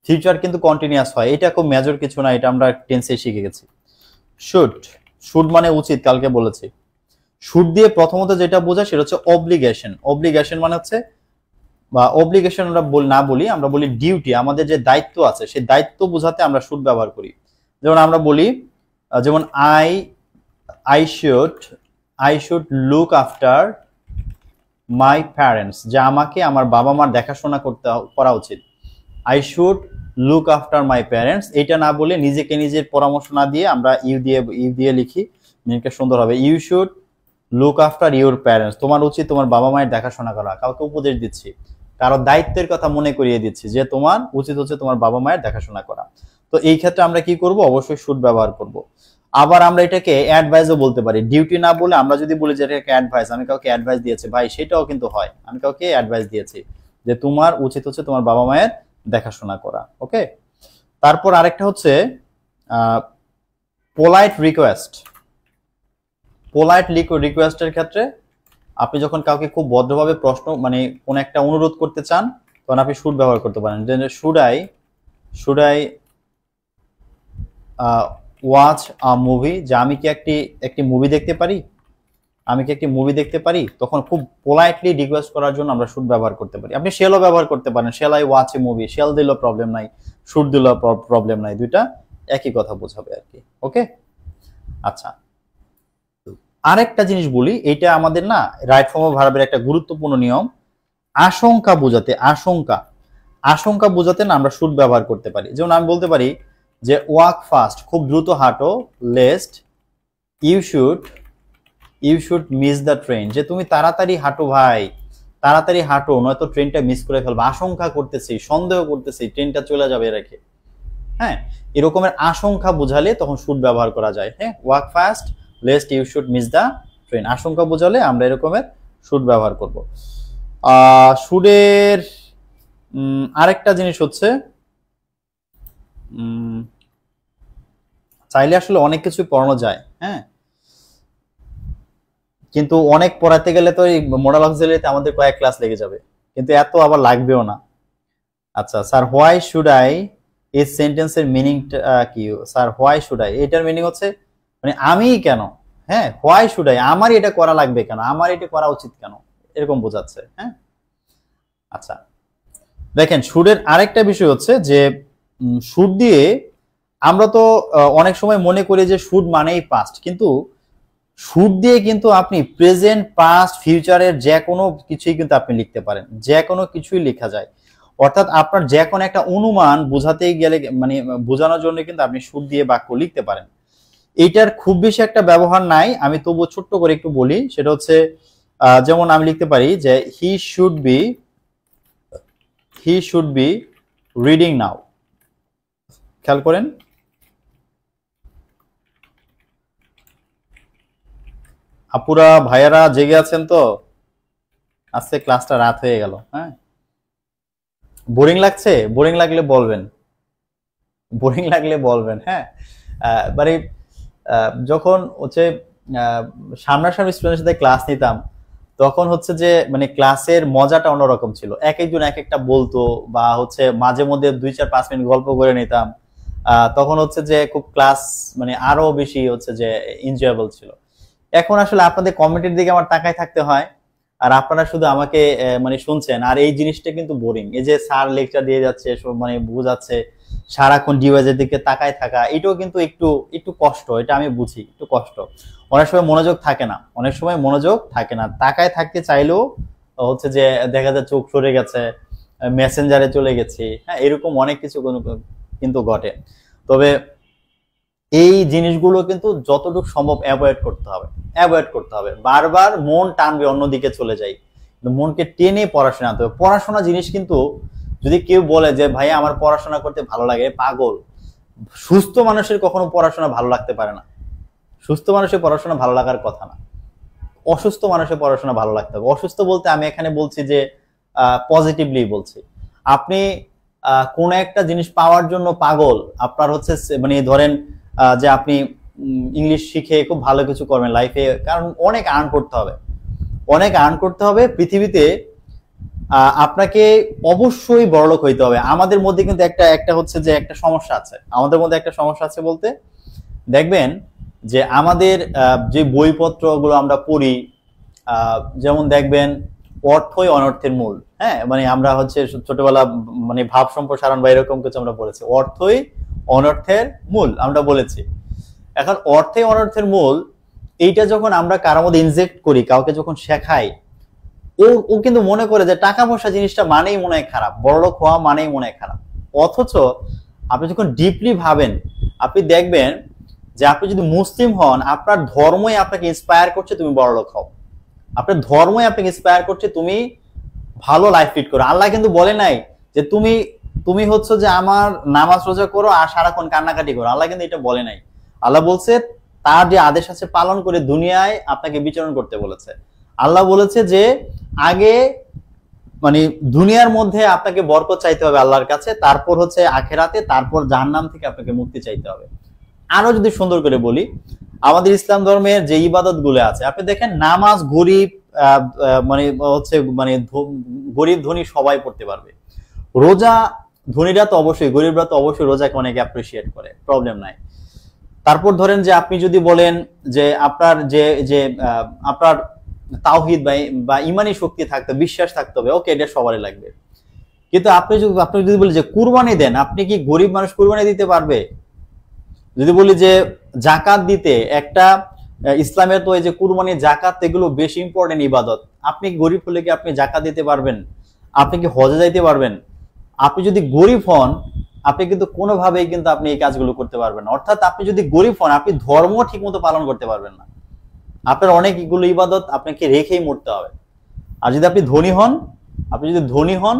ফিউচার কিন্তু কন্টিনিউয়াস হয়, এটা খুব মেজর কিছু না, এটা আমরা টেন্সে শিখে গেছি। শুড মানে উচিত, কালকে বলেছি। শুড দিয়ে প্রথমত যেটা বোঝায় সেটা হচ্ছে অব্লিগেশন মানে হচ্ছে, বা অব্লিগেশন আমরা আমরা বলি ডিউটি, আমাদের যে দায়িত্ব আছে সেই দায়িত্ব বোঝাতে আমরা শুড ব্যবহার করি। যেমন আমরা বলি, যেমন I should look after my parents, যে আমাকে আমার বাবা মার দেখাশোনা করা উচিত। I should look after my parents, এটা না বলে নিজেকে নিজের পরামর্শ না দিয়ে আমরা ইউ দিয়ে লিখি, মেনকে সুন্দর হবে। You should look after your parents, তোমার উচিত তোমার বাবা মায়ের দেখাশোনা করা, কাউকে উপদেশ দিচ্ছি, কারো দায়িত্বের কথা মনে করিয়ে দিচ্ছি যে তোমার উচিত হচ্ছে তোমার বাবা মায়ের দেখাশোনা করা। তো এই ক্ষেত্রে আমরা কি করব, অবশ্যই শুড ব্যবহার করব। আবার আমরা এটাকে অ্যাডভাইসও বলতে পারি, ডিউটি না বলে আমরা যদি বলি যে এটাকে অ্যাডভাইস, আমি কাউকে অ্যাডভাইস দিয়েছি ভাই, সেটাও কিন্তু হয়, আমি কাউকে অ্যাডভাইস দিয়েছি যে তোমার উচিত হচ্ছে তোমার বাবা মায়ের দেখাশোনা করা। ওকে, তারপর আরেকটা হচ্ছে পোলাইট রিকোয়েস্টের ক্ষেত্রে আপনি যখন কাউকে খুব ভদ্রভাবে প্রশ্ন, মানে কোন একটা অনুরোধ করতে চান, তখন আপনি শুড ব্যবহার করতে পারেন। Should I watch a movie, যে আমি কি একটি মুভি দেখতে পারি, তখন খুব পোলাইটলি রিকোয়েস্ট করার জন্য আমরা শুড ব্যবহার করতে পারি। আপনি শেলও ব্যবহার করতে পারেন, shall I watch a movie, shall দিলেও প্রবলেম নাই, শুড দিলেও প্রবলেম নাই, দুইটা একই কথা বোঝাবে আর কি। ওকে, আচ্ছা, আরেকটা জিনিস বলি, এটা আমাদের না রাইট ফর্ম অফ ভার্বের একটা গুরুত্বপূর্ণ নিয়ম, আশঙ্কা বোঝাতে না আমরা শুড ব্যবহার করতে পারি। যেমন আমি বলতে পারি যে ওয়াক ফাস্ট, খুব দ্রুত হাঁটো, lest you should miss the train, যে তুমি তাড়াতাড়ি হাঁটো ভাই, তাড়াতাড়ি হাঁটো, নয়তো ট্রেনটা মিস করে ফেলবে, আশঙ্কা করতেছি, সন্দেহ করতেছি ট্রেনটা চলে যাবে রেখে। হ্যাঁ, এরকমের আশঙ্কা বোঝালে তখন শুড ব্যবহার করা যায়। হ্যাঁ, walk fast lest you should miss the train, আশঙ্কা বোঝালে আমরা এরকমের শুড ব্যবহার করব। শুডের আরেকটা জিনিস হচ্ছে, চাইলে আসলে অনেক কিছু পড়ানো যায়, হ্যাঁ, কিন্তু অনেক পড়াতে গেলে তো এই মোডাল অক্সিলারিতে আমাদের কয়েক ক্লাস লেগে যাবে, কিন্তু এত আবার লাগবেও না। আচ্ছা স্যার, হোয়াই শুড আই, এই সেন্টেন্সের মিনিং কি স্যার? হোয়াই শুড আই, এটার মিনিং হচ্ছে মানে আমি কেন, হ্যাঁ, হোয়াই শুড আই, আমার এটা করা লাগবে কেন, আমার এটা করা উচিত কেন, এরকম বোঝাচ্ছে। হ্যাঁ, আচ্ছা, দেখেন শুডের আরেকটা বিষয় হচ্ছে যে শুড দিয়ে আমরা তো অনেক সময় মনে করি যে শুড মানেই পাস্ট, কিন্তু শুড দিয়ে কিন্তু আপনি প্রেজেন্ট, পাস্ট, ফিউচারের যে কোনো কিছুই কিন্তু আপনি লিখতে পারেন, যে কোনো কিছুই লেখা যায়। অর্থাৎ আপনার যে কোনো একটা অনুমান বোঝাতে গেলে, মানে বোঝানোর জন্য কিন্তু আপনি শুড দিয়ে বাক্য লিখতে পারেন। এইটার খুব বেশি একটা ব্যবহার নাই, আমি তবুও ছোট্ট করে একটু বলি, সেটা হচ্ছে যেমন আমি লিখতে পারি যে হি শুড বি রিডিং নাও। খেয়াল করেন, আপুরা ভাইয়ারা জেগে আছেন তো? আজকে ক্লাসটা রাত হয়ে গেল। হ্যাঁ, বোরিং লাগছে? বোরিং লাগলে বলবেন, বোরিং লাগলে বলবেন। হ্যাঁ, মানে যখন হচ্ছে আহ, সামনাসামনি স্টুডেন্টের সাথে ক্লাস নিতাম, তখন হচ্ছে যে মানে ক্লাসের মজাটা অন্যরকম ছিল। এক একজন এক একটা বলতো, বা হচ্ছে মাঝে মধ্যে 2-4-5 মিনিট গল্প করে নিতাম। তখন হচ্ছে যে খুব ক্লাস মানে আরো বেশি হচ্ছে যে এনজয়েবল ছিল। এখন আসলে আপনাদের কমেন্টের দিকে আমার তাকায় থাকতে হয়, আর আপনারা শুধু আমাকে মানে শুনছেন, আর এই জিনিসটা কিন্তু বোরিং। এই যে স্যার লেকচার দিয়ে যাচ্ছে, মানে বোঝাচ্ছে, সারাক্ষণ ডিভাইসের দিকে তাকায় থাকা, এটাও কিন্তু একটু একটু কষ্ট, এটা আমি বুঝি, একটু কষ্ট। অনেক সময় মনোযোগ থাকে না, অনেক সময় মনোযোগ থাকে না, তাকায় থাকতে চাইলেও হচ্ছে যে দেখা যায় চোখ সরে গেছে, মেসেঞ্জারে চলে গেছি, হ্যাঁ, এরকম অনেক কিছু কিন্তু ঘটে। তবে এই জিনিসগুলো কিন্তু যতটুকু সম্ভব অ্যাভয়েড করতে হবে, অ্যাভয়েড করতে হবে। বারবার মন টানবে অন্যদিকে চলে যাই, মনকে টেনে পড়াশোনা আনতে হবে। পড়াশোনা জিনিস কিন্তু, যদি কেউ বলে যে ভাই আমার পড়াশোনা করতে ভালো লাগে, পাগল। সুস্থ মানুষের কখনো পড়াশোনা ভালো লাগতে পারে না। সুস্থ মানুষের পড়াশোনা ভালো লাগার কথা না, অসুস্থ মানুষের পড়াশোনা ভালো লাগতে হবে। অসুস্থ বলতে আমি এখানে বলছি যে পজিটিভলি বলছি। আপনি কোন একটা জিনিস পাওয়ার জন্য পাগল, আপনার হচ্ছে মানে ধরেন যে আপনি ইংলিশ শিখে খুব ভালো কিছু করবেন লাইফে, কারণ অনেক আর্ন করতে হবে, অনেক আর্ন করতে হবে পৃথিবীতে। আপনাকে অবশ্যই বড়লোক হইতে হবে। আমাদের মধ্যে কিন্তু একটা একটা হচ্ছে যে একটা সমস্যা আছে, আমাদের মধ্যে একটা সমস্যা আছে বলতে, দেখবেন যে আমাদের যে বইপত্রগুলো আমরা পড়ি, যেমন দেখবেন অর্থই অনর্থের মূল। হ্যাঁ, মানে আমরা হচ্ছে ছোটবেলা মানে ভাব সম্প্রসারণ বা এরকম কিছু আমরা পড়েছি, অর্থই অনর্থের মূল আমরা বলেছি। এখন অর্থই অনর্থের মূল, এইটা যখন আমরা কারোর মধ্যে ইনজেক্ট করি, কাউকে যখন শেখাই, ও ও কিন্তু মনে করে যে টাকা পয়সা জিনিসটা মানেই মনে হয় খারাপ, বড়লোক হওয়া মানেই মনে হয় খারাপ। অথচ আপনি যখন ডিপলি ভাবেন, আপনি দেখবেন যে আপনি যদি মুসলিম হন, আপনার ধর্মই আপনাকে ইন্সপায়ার করছে তুমি বড়লোক হও। আপনার ধর্মই আপনাকে ইন্সপায়ার করছে তুমি ভালো লাইফ লিড করো। আল্লাহ কিন্তু বলে নাই যে তুমি তুমি হচ্ছে যে আমার নামাজ রোজা করো আর সারাক্ষণ কান্নাকাটি করো, আল্লাহ কিন্তু এটা বলে নাই। আল্লাহ বলছে তার যে আদেশ আছে পালন করে দুনিয়ায় আপনাকে বিচরণ করতে বলেছে। আল্লাহ বলেছে যে আগে মানে দুনিয়ার মধ্যে আপনাকে বরকত চাইতে হবে আল্লাহর কাছে, তারপর হচ্ছে আখেরাতে, তারপর জাহান্নাম থেকে আপনাকে মুক্তি চাইতে হবে। আরো যদি সুন্দর করে বলি, আমাদের ইসলাম ধর্মের যে ইবাদত গুলো আছে, আপনি দেখেন নামাজ গরিব মানে হচ্ছে মানে গরিব ধনী সবাই পড়তে পারবে। রোজা ধনীরা তো অবশ্যই, গরিবরা তো অবশ্যই রোজাকে অনেক অ্যাপ্রিসিয়েট করে, প্রবলেম নাই। তারপর ধরেন যে আপনি যদি বলেন যে আপনার যে যে আপনার তাওহিদ বা ইমানি শক্তি থাকতে, বিশ্বাস থাকতে হবে, ওকে, এটা সবারই লাগবে। কিন্তু আপনি যদি বলি যে কুরবানি দেন, আপনি কি গরিব মানুষ কুরবানি দিতে পারবে? যদি বলি যে জাকাত দিতে, একটা ইসলামের তো এই যে কুরবানি জাকাত এগুলো বেশি ইম্পর্টেন্ট ইবাদত, আপনি গরিব হলে কি আপনি জাকাত দিতে পারবেন? আপনি কি হজে যাইতে পারবেন? আপনি যদি গরিব হন, আপনি কিন্তু কোনোভাবেই কিন্তু আপনি এই কাজগুলো করতে পারবেন না। অর্থাৎ আপনি যদি গরিব হন, আপনি ধর্ম ঠিক মতো পালন করতে পারবেন না। আপনার অনেকগুলো ইবাদত আপনাকে রেখেই মরতে হবে। আর যদি আপনি ধনী হন, আপনি যদি ধনী হন,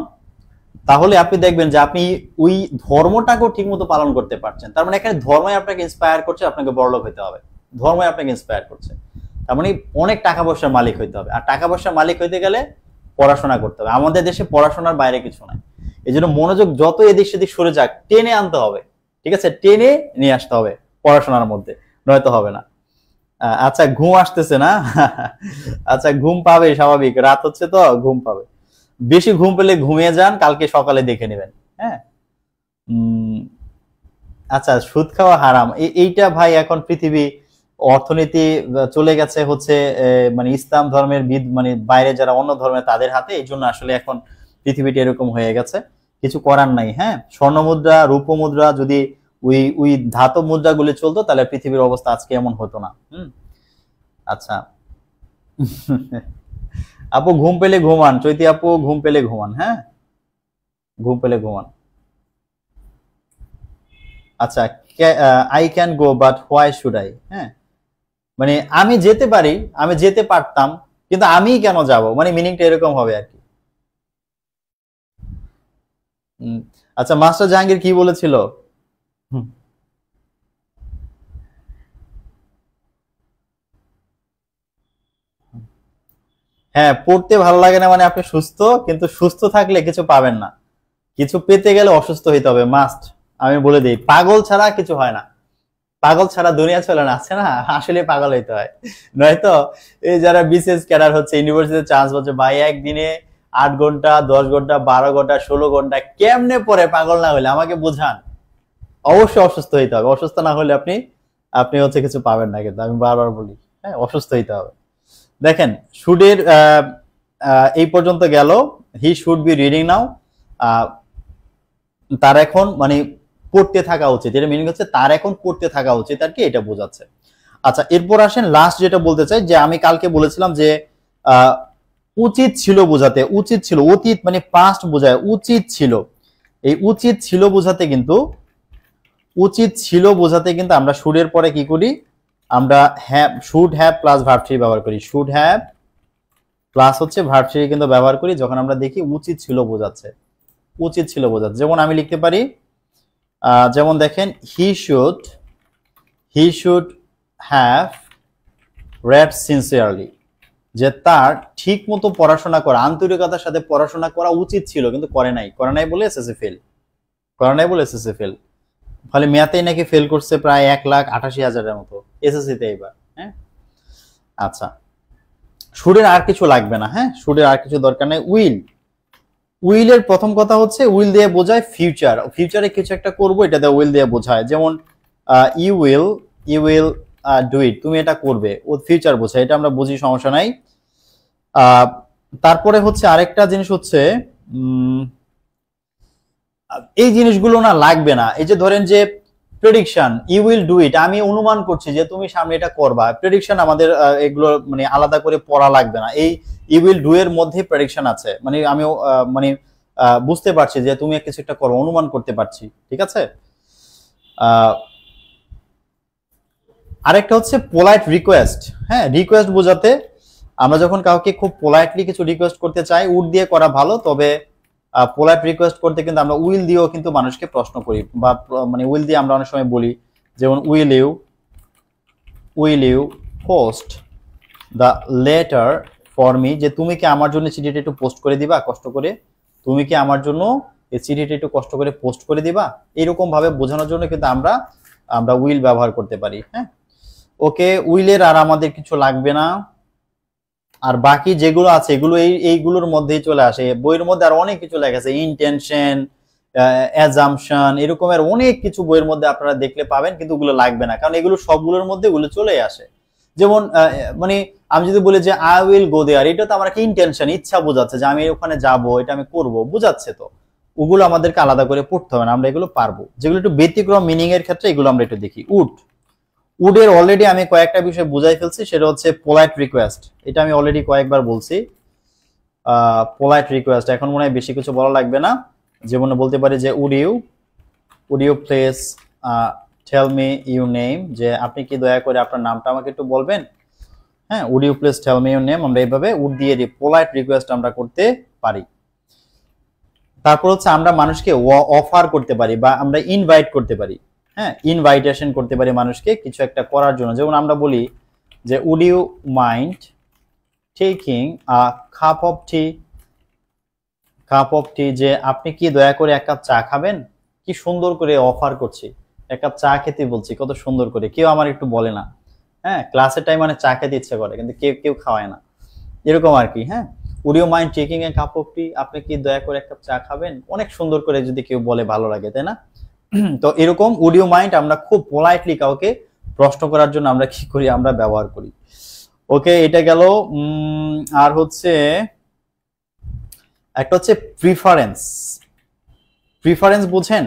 তাহলে আপনি দেখবেন যে আপনি ওই ধর্মটাকেও ঠিক মতো পালন করতে পারছেন। তার মানে এখানে ধর্মই আপনাকে ইন্সপায়ার করছে, আপনাকে বড়লোক হইতে হবে, ধর্মই আপনাকে ইন্সপায়ার করছে। তার মানে অনেক টাকা পয়সার মালিক হইতে হবে, আর টাকা পয়সার মালিক হইতে গেলে পড়াশোনা করতে হবে। আমাদের দেশে পড়াশোনার বাইরে কিছু নাই। এই জন্য মনোযোগ যত এদিক সেদিক সরে যাক, টেনে আনতে হবে, ঠিক আছে, টেনে নিয়ে আসতে হবে পড়াশোনার মধ্যে, নয়তো হবে না। আচ্ছা, ঘুম আসতেছে না? আচ্ছা, ঘুম পাবে, স্বাভাবিক, রাত হচ্ছে তো ঘুম পাবে। বেশি ঘুম পেলে ঘুমিয়ে যান, কালকে সকালে দেখে নেবেন। হ্যাঁ, আচ্ছা, সুদ খাওয়া হারাম, এইটা ভাই এখন পৃথিবী অর্থনীতি চলে গেছে হচ্ছে মানে ইসলাম ধর্মের মানে বাইরে যারা অন্য ধর্মের তাদের হাতে, এই জন্য আসলে এখন পৃথিবীটা এরকম হয়ে গেছে, কিছু করার নাই। হ্যাঁ, স্বর্ণ মুদ্রা, রূপ মুদ্রা, যদি ওই ওই ধাতব মুদ্রাগুলি চলতো, তাহলে পৃথিবীর অবস্থা আজকে এমন হতো না। আচ্ছা। আপু ঘুম পেলে ঘুমান, চৈতি আপু ঘুম পেলে ঘুমান, হ্যাঁ, ঘুম পেলে ঘুমান। আচ্ছা, I can go but why should I? হ্যাঁ, মানে আমি যেতে পারি, আমি যেতে পারতাম, কিন্তু আমি কেন যাব, মানে মিনিংটা এরকম হবে আর কি। আচ্ছা, মাস্টার জাহাঙ্গীর কি বলেছিল? হুম, হ্যাঁ, পড়তে ভালো লাগে না মানে আপনি সুস্থ, কিন্তু সুস্থ থাকলে কিছু পাবেন না। কিছু পেতে গেলে অসুস্থ হইতে হবে, মাস্ট। আমি বলে দিই, পাগল ছাড়া কিছু হয় না, পাগল ছাড়া দুনিয়া চলে না, আছে না, আসলে পাগল হইতে হয়। নয়তো এই যারা বিসিএস ক্যাডার হচ্ছে, ইউনিভার্সিটিতে চান্স হচ্ছে, ভাই একদিনে 8 ঘন্টা 10 ঘন্টা 12 ঘন্টা 16 ঘন্টা কেমনে পরে, পাগল না হলে আমাকে বুঝান। অবশ্যই অসুস্থ হইতে হবে, অসুস্থ না হলে আপনি আপনি হচ্ছে কিছু পাবেন না, কিন্তু আমি বারবার বলি, হ্যাঁ, অসুস্থ হইতে হবে। দেখেন শুডের এই পর্যন্ত গেল, হি শুড বি রিডিং নাও, তার এখন মানে পড়তে থাকা উচিত, এটা মিনিং হচ্ছে তার এখন পড়তে থাকা উচিত আর কি, এটা বোঝাচ্ছে। আচ্ছা, এরপর আসেন লাস্ট যেটা বলতে চাই, যে আমি কালকে বলেছিলাম যে উচিত ছিল বোঝাতে, উচিত ছিল অতীত মানে পাস্ট বোঝায়, উচিত ছিল, এই উচিত ছিল বোঝাতে কিন্তু, উচিত ছিল বোঝাতে কিন্তু আমরা শুডের পরে কি করি, আমরা have, should have plus verb three ব্যবহার করি, শুড হ্যাভ প্লাস হচ্ছে ভার্ব থ্রি কিন্তু ব্যবহার করি যখন আমরা দেখি উচিত ছিল বোঝাচ্ছে, উচিত ছিল বোঝাচ্ছে। যেমন আমি লিখতে পারি, যেমন দেখেন, he should have read sincerely, যে তার ঠিক মতো পড়াশোনা করা, আন্তরিকতার সাথে পড়াশোনা করা উচিত ছিল, কিন্তু করে নাই, করে নাই বলে এসএসসি ফেল, করে নাই বলে এসএসসি ফেল। ফলে ম্যাথেই নাকি ফেল করছে প্রায় 1,88,000-এর মতো এসএসসিতে এবার। হ্যাঁ, আচ্ছা, শুডের আর কিছু লাগবে না, হ্যাঁ, শুডের আর কিছু দরকার নেই। উইলের প্রথম কথা হচ্ছে উইল দিয়ে বোঝায় ফিউচার, ফিউচারে কিছু একটা করবো, এটা দিয়ে উইল দিয়ে বোঝায়। যেমন ইউ উইল ডু ইট, তুমি এটা করবে, ও ফিউচার বোঝায়, এটা আমরা বুঝি, সমস্যা নাই। তারপরে হচ্ছে আরেকটা জিনিস হচ্ছে, এই জিনিসগুলো না লাগবে না, এই যে ধরেন যে prediction, you will do it, আমি অনুমান করছি যে তুমি সামনে এটা করবা, প্রেডিকশন আমাদের এগুলো মানে আলাদা করে পড়া লাগবে না, এই ইউ উইল ডু এর মধ্যে প্রেডিকশন আছে, মানে আমি মানে বুঝতে পারছি যে তুমি কিছু একটা করো, অনুমান করতে পারছি, ঠিক আছে। আরেকটা হচ্ছে পোলাইট রিকোয়েস্ট, হ্যাঁ, রিকোয়েস্ট বোঝাতে আমরা যখন কাউকে খুব পোলাইটলি কিছু রিকোয়েস্ট করতে চাই, উড দিয়ে করা ভালো, তবে পোলাইট রিকোয়েস্ট করতে কিন্তু আমরা উইল দিয়েও কিন্তু মানুষকে প্রশ্ন করি, বা মানে উইল দিয়ে আমরা অনেক সময় বলি, যেমন will you post the letter for me, যে তুমি কি আমার জন্য চিঠিটা একটু পোস্ট করে দিবা কষ্ট করে, তুমি কি আমার জন্য এই চিঠিটা একটু কষ্ট করে পোস্ট করে দিবা, এরকম ভাবে বোঝানোর জন্য কিন্তু আমরা উইল ব্যবহার করতে পারি। হ্যাঁ, ওকে, উইলের আর আমাদের কিছু লাগবে না, আর বাকি যেগুলো আছে এগুলো এইগুলোর মধ্যেই চলে আসে। বইয়ের মধ্যে আর অনেক কিছু লেখা আছে, ইনটেনশন, অ্যাজাম্পশন, এরকমের অনেক কিছু বইয়ের মধ্যে আপনারা দেখলে পাবেন, কিন্তু ওগুলো লাগবে না, কারণ এগুলো সবগুলোর মধ্যে ওগুলো চলে আসে। যেমন মানে আমি যদি বলি যে আই উইল গো দেয়ার, এটা তো আমার কি ইনটেনশন, ইচ্ছা বোঝাচ্ছে যে আমি ওখানে যাব, এটা আমি করব, বুঝাচ্ছে, তো ওগুলো আমাদেরকে আলাদা করে পড়তে হবে না, আমরা এগুলো পারবো। যেগুলো একটু ব্যতিক্রম মিনিং এর ক্ষেত্রে এগুলো আমরা একটু দেখি। উডের অলরেডি আমি কয়েকটা বিষয় বুঝাই ফেলছি, সেটা হচ্ছে পোলাইট রিকোয়েস্ট, এটা আমি অলরেডি কয়েকবার বলছি। পোলাইট রিকোয়েস্ট এখন মনে হয় বেশি কিছু বলা লাগবে না, যেমন বলতে পারি যে would you please tell me your name, যে আপনি কি দয়া করে আপনার নামটা আমাকে একটু বলবেন। হ্যাঁ, would you please tell me your name, আমরা এইভাবে উড দিয়ে পোলাইট রিকোয়েস্ট আমরা করতে পারি। তারপর হচ্ছে আমরা মানুষকে অফার করতে পারি, বা আমরা ইনভাইট করতে পারি, হ্যাঁ, ইনভাইটেশন করতে পারি মানুষকে কিছু একটা করার জন্য। যেমন আমরা বলি যে would you mind taking a cup of tea, যে আপনি কি দয়া করে এক কাপ চা খাবেন। কি সুন্দর করে অফার করছি, এক কাপ চা খেতে বলছি, কত সুন্দর করে, কেউ আমার একটু বলে না, হ্যাঁ, ক্লাসের টাইম মানে চা খেতে ইচ্ছে করে, কিন্তু কেউ খাওয়ায় না, এরকম আর কি। হ্যাঁ, would you mind taking a cup of tea, আপনি কি দয়া করে এক কাপ চা খাবেন, অনেক সুন্দর করে যদি কেউ বলে ভালো লাগে, তাই না। তো এরকম উড ইউ মাইন্ড আমরা খুব পোলাইটলি কাউকে প্রশ্ন করার জন্য আমরা কি করি, আমরা ব্যবহার করি। ওকে, এটা গেল। আর হচ্ছে একটা হচ্ছে প্রিফারেন্স বুঝেন।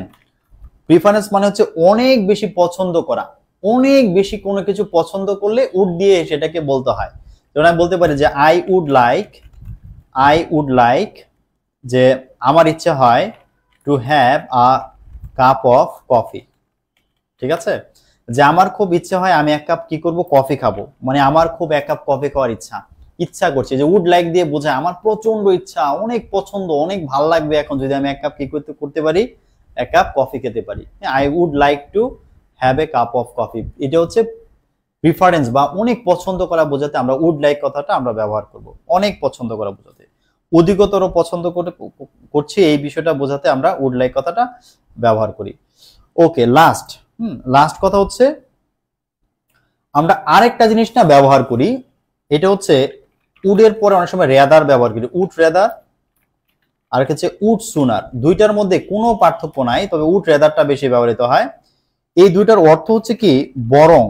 প্রিফারেন্স মানে হচ্ছে অনেক বেশি পছন্দ করা, অনেক বেশি কোনো কিছু পছন্দ করলে উড দিয়ে সেটাকে বলতে হয়। যেমন আমি বলতে পারি যে আই উড লাইক, যে আমার ইচ্ছা হয় to have a cup of coffee, ঠিক আছে, যে আমার খুব ইচ্ছা হয় আমি এক কাপ কি করব, কফি খাবো, মানে আমার খুব এক কাপ কফি খাওয়ার ইচ্ছা করছে, যে উড লাইক দিয়ে বোঝায় আমার প্রচন্ড ইচ্ছা, অনেক পছন্দ, অনেক ভাল লাগবে এখন যদি আমি এক কাপ কি করতে পারি, এক কাপ কফি খেতে পারি। I would like to have a cup of coffee, এটা হচ্ছে প্রিফারেন্স বা অনেক পছন্দ করা বোঝাতে আমরা উড লাইক কথাটা আমরা ব্যবহার করব, অনেক পছন্দ করা বোঝাতে। অধিকতর পছন্দ করছি এই বিষয়টা বোঝাতে আমরা উড লাইক কথাটা ব্যবহার করি। ওকে, লাস্ট কথা হচ্ছে আমরা আরেকটা জিনিস না ব্যবহার করি, এটা হচ্ছে উডের পরে অনেক সময় রেদার ব্যবহার করি, উড রেদার আর হচ্ছে উড সুনার। দুইটার মধ্যে কোনো পার্থক্য নাই, তবে উড রেদারটা বেশি ব্যবহৃত হয়। এই দুইটার অর্থ হচ্ছে কি বরং,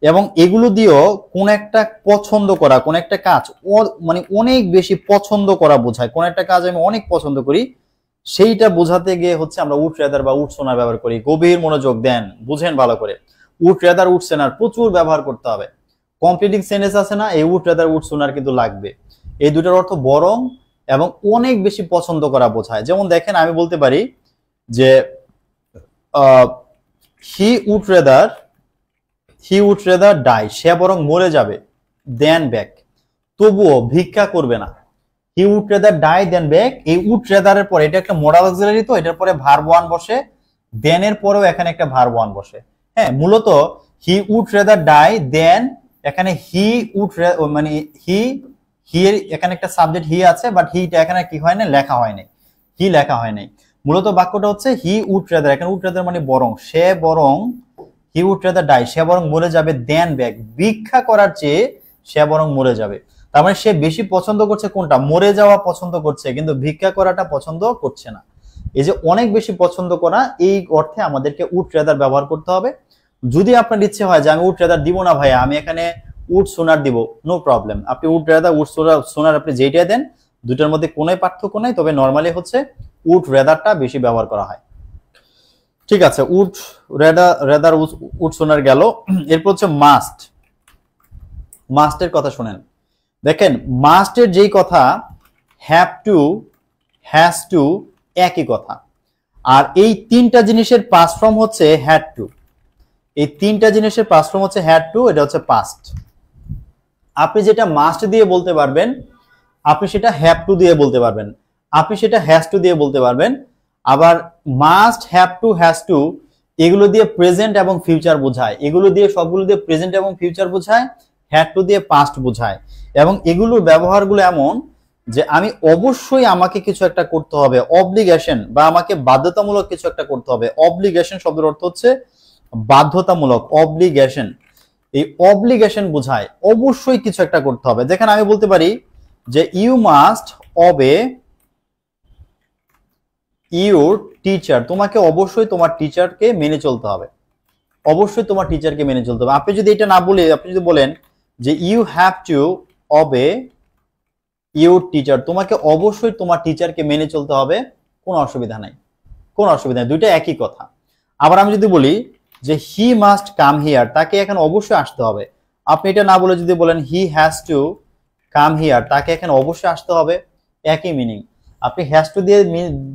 এবং এগুলো দিয়েও কোন একটা পছন্দ করা, কোন একটা কাজ মানে অনেক বেশি পছন্দ করা বোঝায়। কোন একটা কাজ আমি অনেক পছন্দ করি সেইটা বোঝাতে গিয়ে হচ্ছে আমরা উড রেদার বা উড সোনার ব্যবহার করি। গভীর মনোযোগ দেন, বুঝেন ভালো করে। উড রেদার উড সোনার প্রচুর ব্যবহার করতে হবে। কমপ্লিটিং সেন্টেন্স আছে না, এই উড রেদার উড সোনার কিন্তু লাগবে। এই দুটার অর্থ বরং এবং অনেক বেশি পছন্দ করা বোঝায়। যেমন দেখেন, আমি বলতে পারি যে হি উড রেদার ডাই, সে বরং মরে যাবে, দেন ব্যাক, তবুও ভিক্ষা করবে না। He would rather die than beg, এই উড রেদারের পরে এটা একটা মোডাল অক্সিলারি, তো এটার পরে ভার্ব ওয়ান বসে, দেন এর পরেও এখানে একটা ভার্ব ওয়ান বসে। হ্যাঁ, মূলত হি উড রেদার ডাই দেন, এখানে হি উড মানে হি এর এখানে একটা সাবজেক্ট হি আছে, বাট হিটা এখানে কি হয় না, লেখা হয় নাই, হি লেখা হয় নাই। মূলত বাক্যটা হচ্ছে হি উড রেদার, এখানে উড রেদার মানে বরং, সে বরং, হি উড রেদার ডাই, সে বরং মরে যাবে, দেন ব্যাক, ভিক্ষা করার চেয়ে সে বরং মরে যাবে। তার মানে সে বেশি পছন্দ করছে কোনটা, মরে যাওয়া পছন্দ করছে, কিন্তু ভিক্ষা করাটা পছন্দ করছে না। এই যে অনেক বেশি পছন্দ করা, এই অর্থে আমাদেরকে উড রেদার ব্যবহার করতে হবে। যদি আপনার ইচ্ছে হয় যে আমি উড রেদার দিব না ভাইয়া, আমি এখানে উড সোনার দিব, নো প্রবলেম, আপনি উড রেদার উড সোনার আপনি যেইটা দেন, দুটার মধ্যে কোনো পার্থক্য নাই। তবে নর্মালি হচ্ছে উড রেদারটা বেশি ব্যবহার করা হয়। ঠিক আছে, উড রেদার উড সোনার গেল। এরপর হচ্ছে মাস্টের কথা শুনেন। দেখেন, মাস্টের যেই কথা, হ্যাভ টু, হ্যাজ টু একই কথা। আর এই তিনটা জিনিসের পাস্ট ফর্ম হচ্ছে হ্যাড টু। এই তিনটা জিনিসের পাস্ট ফর্ম হচ্ছে হ্যাড টু, এটা হচ্ছে পাস্ট। আপনি যেটা মাস্ট দিয়ে বলতে পারবেন, আপনি সেটা হ্যাভ টু দিয়ে বলতে পারবেন, আপনি সেটা হ্যাজ টু দিয়ে বলতে পারবেন। আবার must, have two, has to এগুলো দিয়ে প্রেজেন্ট এবং ফিউচার বোঝায়, এগুলো দিয়ে সবগুলো দিয়ে প্রেজেন্ট এবং ফিউচার বোঝায়, হ্যাড টু দিয়ে পাস্ট বোঝায়। এবং এগুলোর ব্যবহারগুলো এমন যে আমি অবশ্যই আমাকে কিছু একটা করতে হবে, অব্লিগেশন, বা আমাকে বাধ্যতামূলক কিছু একটা করতে হবে। অব্লিগেশন শব্দের অর্থ হচ্ছে বাধ্যতামূলক, অব্লিগেশন। এই অব্লিগেশন বোঝায় অবশ্যই কিছু একটা করতে হবে। যেখানে আমি বলতে পারি যে you must obey your teacher, তোমাকে অবশ্যই তোমার টিচারকে মেনে চলতে হবে, অবশ্যই তোমার টিচারকে মেনে চলতে হবে। আপনি যদি এটা না বলে, আপনি যদি বলেন যে you have to obey your teacher, তোমাকে অবশ্যই তোমার টিচারকে মেনে চলতে হবে, কোনো অসুবিধা নাই, কোনো অসুবিধা নেই, দুইটা একই কথা। আবার আমি যদি বলি যে হি মাস্ট কাম হিয়ার, তাকে এখন অবশ্যই আসতে হবে, আপনি এটা না বলে যদি বলেন he has to come here, তাকে এখানে অবশ্যই আসতে হবে, একই মিনিং। আপনি হ্যাজ টু দিয়ে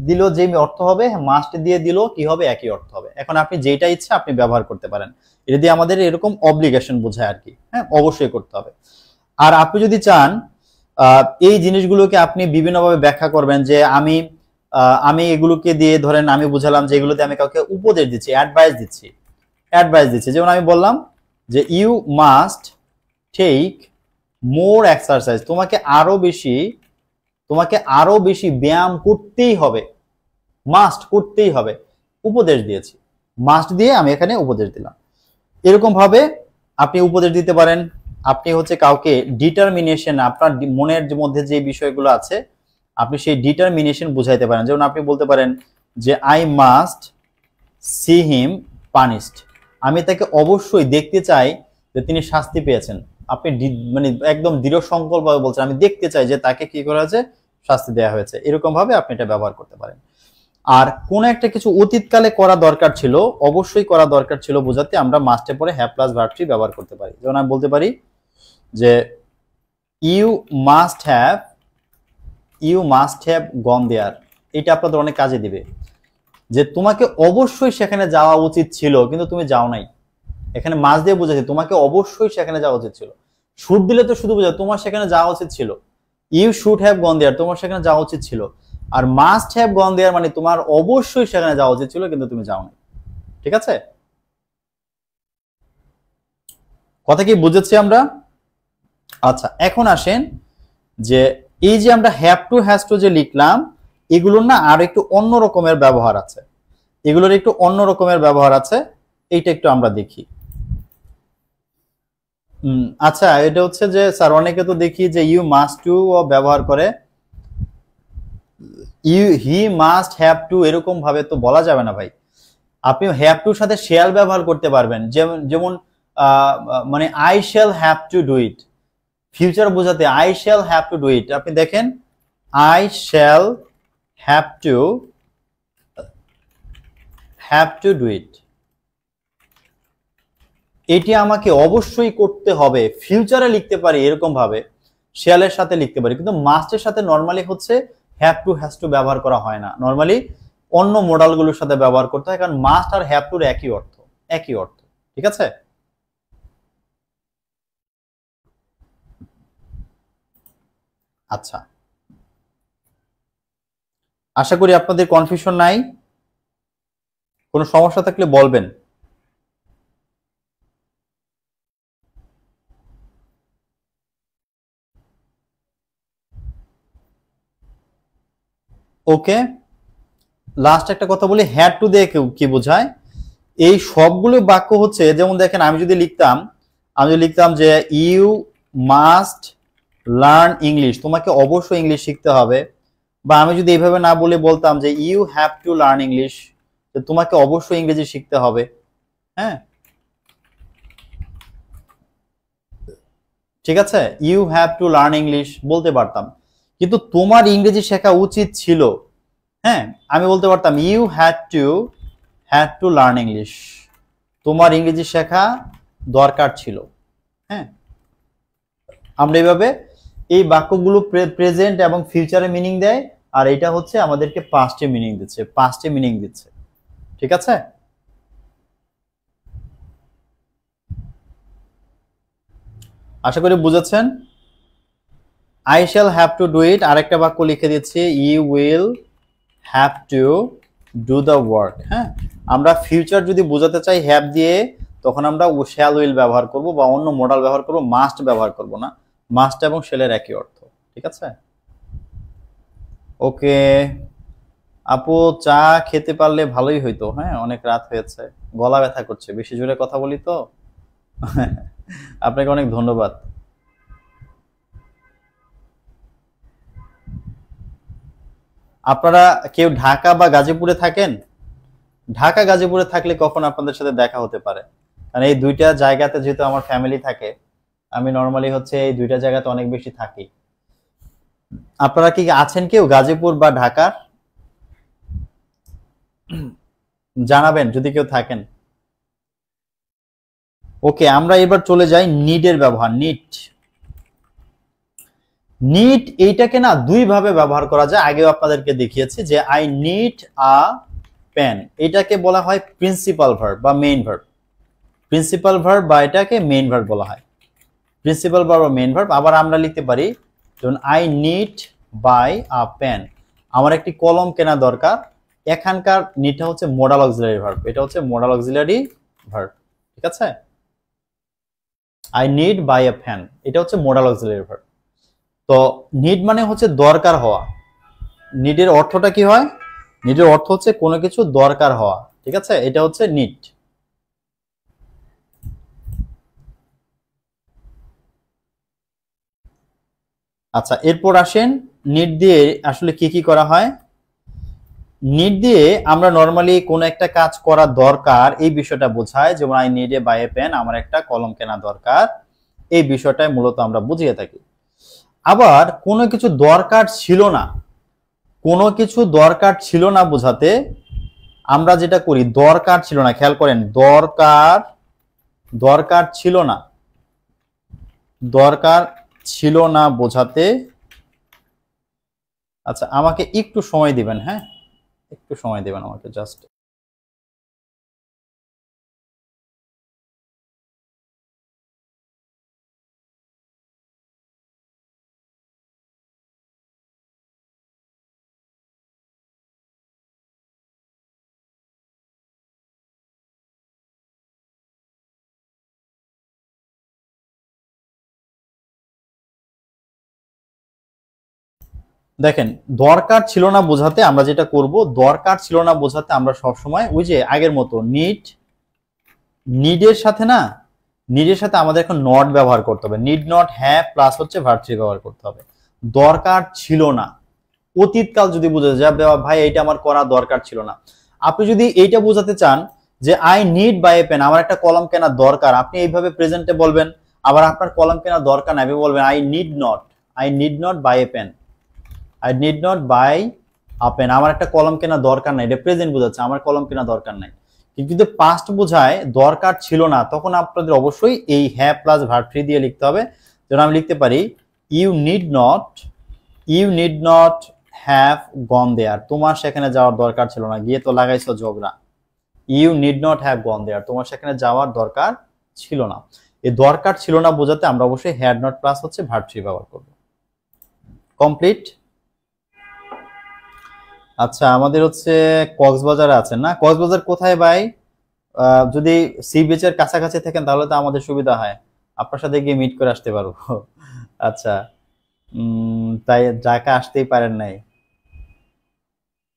দিল যে অর্থ হবে, মাস্ট দিয়ে দিল কি হবে, একই অর্থ হবে। এখন আপনি যেটা ইচ্ছা আপনি ব্যবহার করতে পারেন, এটা দিয়ে আমাদের এরকম অব্লিগেশন বোঝায় আর কি। হ্যাঁ, অবশ্যই করতে হবে। আর আপনি যদি চান এই জিনিসগুলোকে আপনি বিভিন্নভাবে ব্যাখ্যা করবেন, যে আমি এগুলোকে দিয়ে, ধরেন আমি বুঝালাম যে এগুলোতে আমি কাউকে উপদেশ দিচ্ছি, অ্যাডভাইস দিচ্ছি। যেমন আমি বললাম যে you must take more exercise, তোমাকে আরো বেশি ব্যায়াম করতেই হবে, মাস্ট করতেই হবে, উপদেশ দিয়েছি, মাস্ট দিয়ে আমি এখানে উপদেশ দিলাম। এরকম ভাবে আপনি উপদেশ দিতে পারেন। আপনি হচ্ছে কাউকে ডিটারমিনেশন, আপনার মনের মধ্যে যে বিষয়গুলো আছে আপনি সেই ডিটারমিনেশন বুঝাইতে পারেন। যেমন আপনি বলতে পারেন যে I must see him punished, আমি তাকে অবশ্যই দেখতে চাই যে তিনি শাস্তি পেয়েছেন। আপনি মানে একদম দৃঢ় সংকল্প ভাবে বলছেন আমি দেখতে চাই যে তাকে কি করা হয়েছে, শাস্তি দেওয়া হয়েছে। এরকম ভাবে আপনি এটা ব্যবহার করতে পারেন। আর কোন একটা কিছু অতীতকালে করা দরকার ছিল, অবশ্যই করা দরকার ছিল বোঝাতে আমরা মাস্টের পরে হ্যাভ প্লাস ভার্ব থ্রি ব্যবহার করতে পারি। যেমন আমি বলতে পারি যে ইউ মাস্ট হ্যাভ গন দেয়ার, এটা আপনাদের অনেক কাজে দিবে, যে তোমাকে অবশ্যই সেখানে যাওয়া উচিত ছিল কিন্তু তুমি যাও নাই। এখানে মাস্ট দিয়ে বোঝাচ্ছে তোমাকে অবশ্যই সেখানে যাওয়া উচিত ছিল। শুড দিলে তো শুধু বোঝায় তোমার সেখানে যাওয়া উচিত ছিল, you should have gone there, তোমার সেখানে যাওয়া উচিত ছিল। আর মাস্ট হ্যাভ গন দেয়ার মানে তোমার অবশ্যই সেখানে যাওয়া উচিত ছিল কিন্তু তুমি যাও নাই। ঠিক আছে, কথা কি বুঝেছি আমরা? আচ্ছা, এখন আসেন যে এই যে আমরা হ্যাভ টু হ্যাজ টু যে লিখলাম, এগুলোর না আর একটু অন্য রকমের ব্যবহার আছে, এগুলোর একটু অন্য রকমের ব্যবহার আছে, এইটা একটু আমরা দেখি। আচ্ছা, এটা হচ্ছে যে স্যার অনেকে তো দেখি যে ইউ মাস্ট টু ব্যবহার করে, you he must have to এরকম ভাবে তো বলা যাবে না ভাই। আপনি হ্যাভ টুর সাথে শ্যাল ব্যবহার করতে পারবেন, যেমন যেমন মানে I shall have to do it, future বোঝাতে I shall have to do it. আপনি দেখেন I shall have to do it, এটি আমাকে অবশ্যই করতে হবে, ফিউচারে লিখতে পারি এরকম ভাবে, শ্যালের সাথে লিখতে পারি, কিন্তু মাস্টের সাথে নর্মালি হচ্ছে হ্যাভ টু হ্যাজ টু ব্যবহার করা হয় না, নর্মালি অন্য মডেলগুলোর সাথে ব্যবহার করতে হয়, কারণ মাস্ট আর হ্যাভ টুর একই অর্থ, একই অর্থ। ঠিক আছে, আচ্ছা, আশা করি আপনাদের কনফিউশন নাই, কোনো সমস্যা থাকলে বলবেন। ওকে, লাস্ট একটা কথা বলি, হ্যাড টু দিয়ে কি বোঝায়? এই সবগুলো বাক্য হচ্ছে, যেমন দেখেন আমি যদি লিখতাম, যে ইউ মাস্ট লার্ন ইংলিশ, তোমাকে অবশ্যই ইংলিশ শিখতে হবে, বা আমি যদি এইভাবে না বলে বলতাম যে you have to learn English, তোমাকে অবশ্যই ইংরেজি শিখতে হবে, হ্যাঁ, ঠিক আছে, you have to learn English বলতে পারতাম, কিন্তু তোমার ইংরেজি শেখা উচিত ছিল, হ্যাঁ, আমি বলতে পারতাম you had to learn English, তোমার ইংরেজি শেখা দরকার ছিল, হ্যাঁ। আমরা এইভাবে এই বাক্যগুলো প্রেজেন্ট এবং ফিউচারে মিনিং দেয়, আর এটা হচ্ছে আমাদেরকে পাস্টে মিনিং দিচ্ছে, ঠিক আছে। আশা করি বুঝেছেন। I shall have to do it, আরেকটা বাক্য লিখে দিচ্ছি, you will have to do the work, হ্যাঁ। আমরা ফিউচার যদি বোঝাতে চাই হ্যাভ দিয়ে, তখন আমরা শ্যাল উইল ব্যবহার করব বা অন্য মডেল ব্যবহার করব, মাস্ট ব্যবহার করব না, মাস্ট এবং শ্যালের একই অর্থ, ঠিক আছে। ওকে আপু, চা খেতে পারলে ভালোই হইতো, হ্যাঁ, অনেক রাত হয়েছে, গলা ব্যথা করছে, বেশি জোরে কথা বলি তো। আপনাকে অনেক ধন্যবাদ। আপনারা কেউ ঢাকা বা গাজীপুরে থাকেন? ঢাকা গাজীপুরে থাকলে কখন আপনাদের সাথে দেখা হতে পারে, কারণ এই দুইটা জায়গাতে যেহেতু আমার ফ্যামিলি থাকে, আমি নর্মালি হচ্ছে এই দুইটা জায়গাতে অনেক বেশি থাকি। আপনারা কি আছেন কেউ গাজীপুর বা ঢাকার? জানাবেন যদি কেউ থাকেন। ওকে, আমরা এবার চলে যাই নিডের ব্যবহার। নিড এইটাকে না দুই ভাবে ব্যবহার করা যায়, আগেও আপনাদেরকে দেখিয়েছি যে আই নিড আ পেন, এটাকে বলা হয় প্রিন্সিপাল ভার্ব বা মেইন ভার্ব, প্রিন্সিপাল ভার্ব বা এটাকে মেইন ভার্ব বলা হয়, প্রিন্সিপাল ভার্ব বা মেইন ভার্ব। আবার আমরা লিখতে পারি যেমন I need buy a pen, আমার একটি কলম কেনা দরকার, এখানকার নিডটা হচ্ছে মোডাল অক্সিলারি ভার্ব, এটা হচ্ছে মোডাল অক্সিলারি ভার্ব, ঠিক আছে। I need buy a pen, এটা হচ্ছে মোডাল অক্সিলারি ভার্ব। তো নিড মানে হচ্ছে দরকার হওয়া, নিডের অর্থটা কি হয়? নিডের অর্থ হচ্ছে কোনো কিছু দরকার হওয়া, ঠিক আছে, এটা হচ্ছে নিড। আচ্ছা, এরপর আসেন নিড দিয়ে আসলে কি কি করা হয়। নিড দিয়ে আমরা নরমালি কোন একটা কাজ করা দরকার এই বিষয়টা বোঝায়, যেমন I need a buy a pen, আমার একটা কলম কেনা দরকার, এই বিষয়টাই মূলত আমরা বুঝিয়ে থাকি। আবার কোনো কিছু দরকার ছিল না, কোনো কিছু দরকার ছিল না বোঝাতে আমরা যেটা করি, দরকার ছিল না, খেয়াল করেন, দরকার ছিল না, দরকার ছিল না বোঝাতে, আচ্ছা আমাকে একটু সময় দিবেন, হ্যাঁ, একটু সময় দিবেন আমাকে জাস্ট। দেখেন দরকার ছিল না বোঝাতে আমরা যেটা করব, দরকার ছিল না বোঝাতে আমরা সবসময় ওই যে আগের মতো নিডের সাথে না, নিডের সাথে আমাদের এখন নট ব্যবহার করতে হবে। নিড নট হ্যাভ প্লাস হচ্ছে ভার্ব থ্রি ব্যবহার করতে হবে। দরকার ছিল না, অতীতকাল যদি বোঝাতে যায় ভাই এইটা আমার করা দরকার ছিল না। আপনি যদি এইটা বোঝাতে চান যে I need buy a pen, আমার একটা কলম কেনার দরকার, আপনি এইভাবে প্রেজেন্টে বলবেন। আবার আপনার কলম কেনার দরকার নাই, আপনি বলবেন I need not buy a pen, I need not buy a pen, আমার একটা কলম কেনার দরকার নাই। এটা প্রেজেন্ট বোঝাচ্ছে আমার কলম কেনার দরকার নাই। কিন্তু যদি পাস্ট বোঝায় দরকার ছিল না, তখন আপনাদের অবশ্যই এই হ্যাভ প্লাস ভার্ব থ্রি দিয়ে লিখতে হবে। যেমন আমি লিখতে পারি you need not have gone there, তোমার সেখানে যাওয়ার দরকার ছিল না, গিয়ে তো লাগাইছো ঝগড়া। You need not have gone there, তোমার সেখানে যাওয়ার দরকার ছিল না। এই দরকার ছিল না বোঝাতে আমরা অবশ্যই হ্যাড নট প্লাস হচ্ছে ভার্ব থ্রি ব্যবহার করব। কমপ্লিট। আচ্ছা আমাদের হচ্ছে কক্সবাজারে আছেন না, কক্সবাজার কোথায় ভাই? যদি সি বিচ এর কাছাকাছি থাকেন তাহলে তো আমাদের সুবিধা হয়, আপনার সাথে গিয়ে মিট করে আসতে পারবো। আচ্ছা তাই ঢাকা আসতেই পারেন নাই।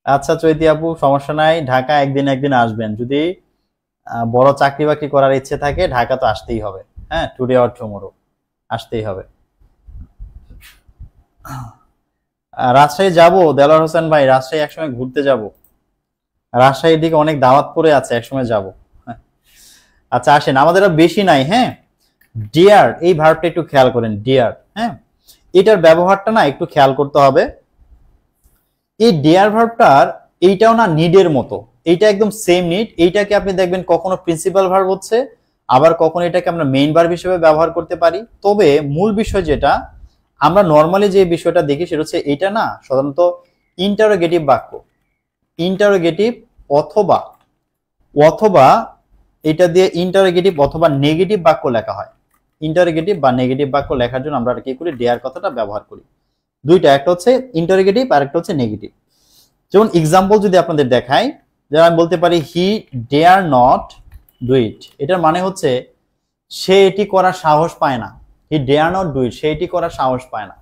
আচ্ছা চৈতি আপু সমস্যা নাই, ঢাকা একদিন আসবেন। যদি বড় চাকরি বাকরি করার ইচ্ছে থাকে ঢাকা তো আসতেই হবে, হ্যাঁ টুডে অর টুমরো আসতেই হবে। রাজশাহী যাব দেলোয়ার হোসেন ভাই, রাজশাহী একসময় ঘুরতে যাব, রাজশাহীর দিকে অনেক দাওয়াত পড়ে আছে, একসময় যাব। আচ্ছা আসেন, আমাদের বেশি নাই। হ্যাঁ ডিয়ার এই ভার্বটা একটু খেয়াল করেন, ডিয়ার, হ্যাঁ এটার ব্যবহারটা না একটু খেয়াল করতে হবে। এই ডিয়ার ভার্বটার এইটাও না নিডের মতো, এইটা একদম সেম নিড। এইটাকে আপনি দেখবেন কখনো প্রিন্সিপাল ভার্ব হচ্ছে, আবার কখনো এটাকে আমরা মেইন ভার্ব হিসেবে ব্যবহার করতে পারি। তবে মূল বিষয় যেটা আমরা নর্মালি যে বিষয়টা দেখি সেটা হচ্ছে এটা না সাধারণত ইন্টারোগেটিভ বাক্য, ইন্টারোগেটিভ অথবা অথবা এটা দিয়ে ইন্টারোগেটিভ অথবা নেগেটিভ বাক্য লেখা হয়। ইন্টারোগেটিভ বা নেগেটিভ বাক্য লেখার জন্য আমরা কি করি, ডেয়ার কথাটা ব্যবহার করি। দুইটা, একটা হচ্ছে ইন্টারোগেটিভ আর একটা হচ্ছে নেগেটিভ। যেমন এক্সাম্পল যদি আপনাদের দেখাই, যেমন আমি বলতে পারি হি ডেয়ার নট ডু ইট, এটার মানে হচ্ছে সে এটি করার সাহস পায় না। হি ডেয়ার নট ডু ইট, সে এটি করার সাহস পায় না।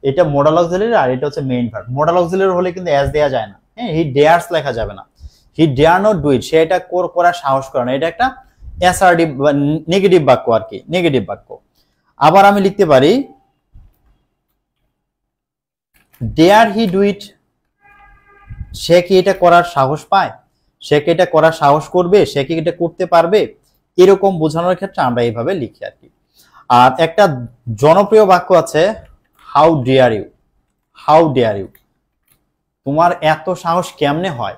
এটা মোডাল অক্সিলারি আর এটা হচ্ছে মেইন ভার্ব। মোডাল অক্সিলারি হলে কিন্তু অ্যাজ দেয়া যায় না, হ্যাঁ হি ডেয়ার্স লেখা যাবে না। হি ডেয়ার নট ডু ইট, সে এটা করার সাহস করে না, এটা একটা অ্যাসার্টিভ বা নেগেটিভ বাক্য আর কি, নেগেটিভ বাক্য। আবার আমি লিখতে পারি ডেয়ার হি ডু ইট, সে কি এটা করার সাহস পায়, সে কি এটা করার সাহস করবে, সে কি এটা করতে পারবে, এরকম বোঝানোর ক্ষেত্রে আমরা এইভাবে লিখি আর কি। আর একটা জনপ্রিয় বাক্য আছে how dare you, how dare you, তোমার এত সাহস কেমনে হয়,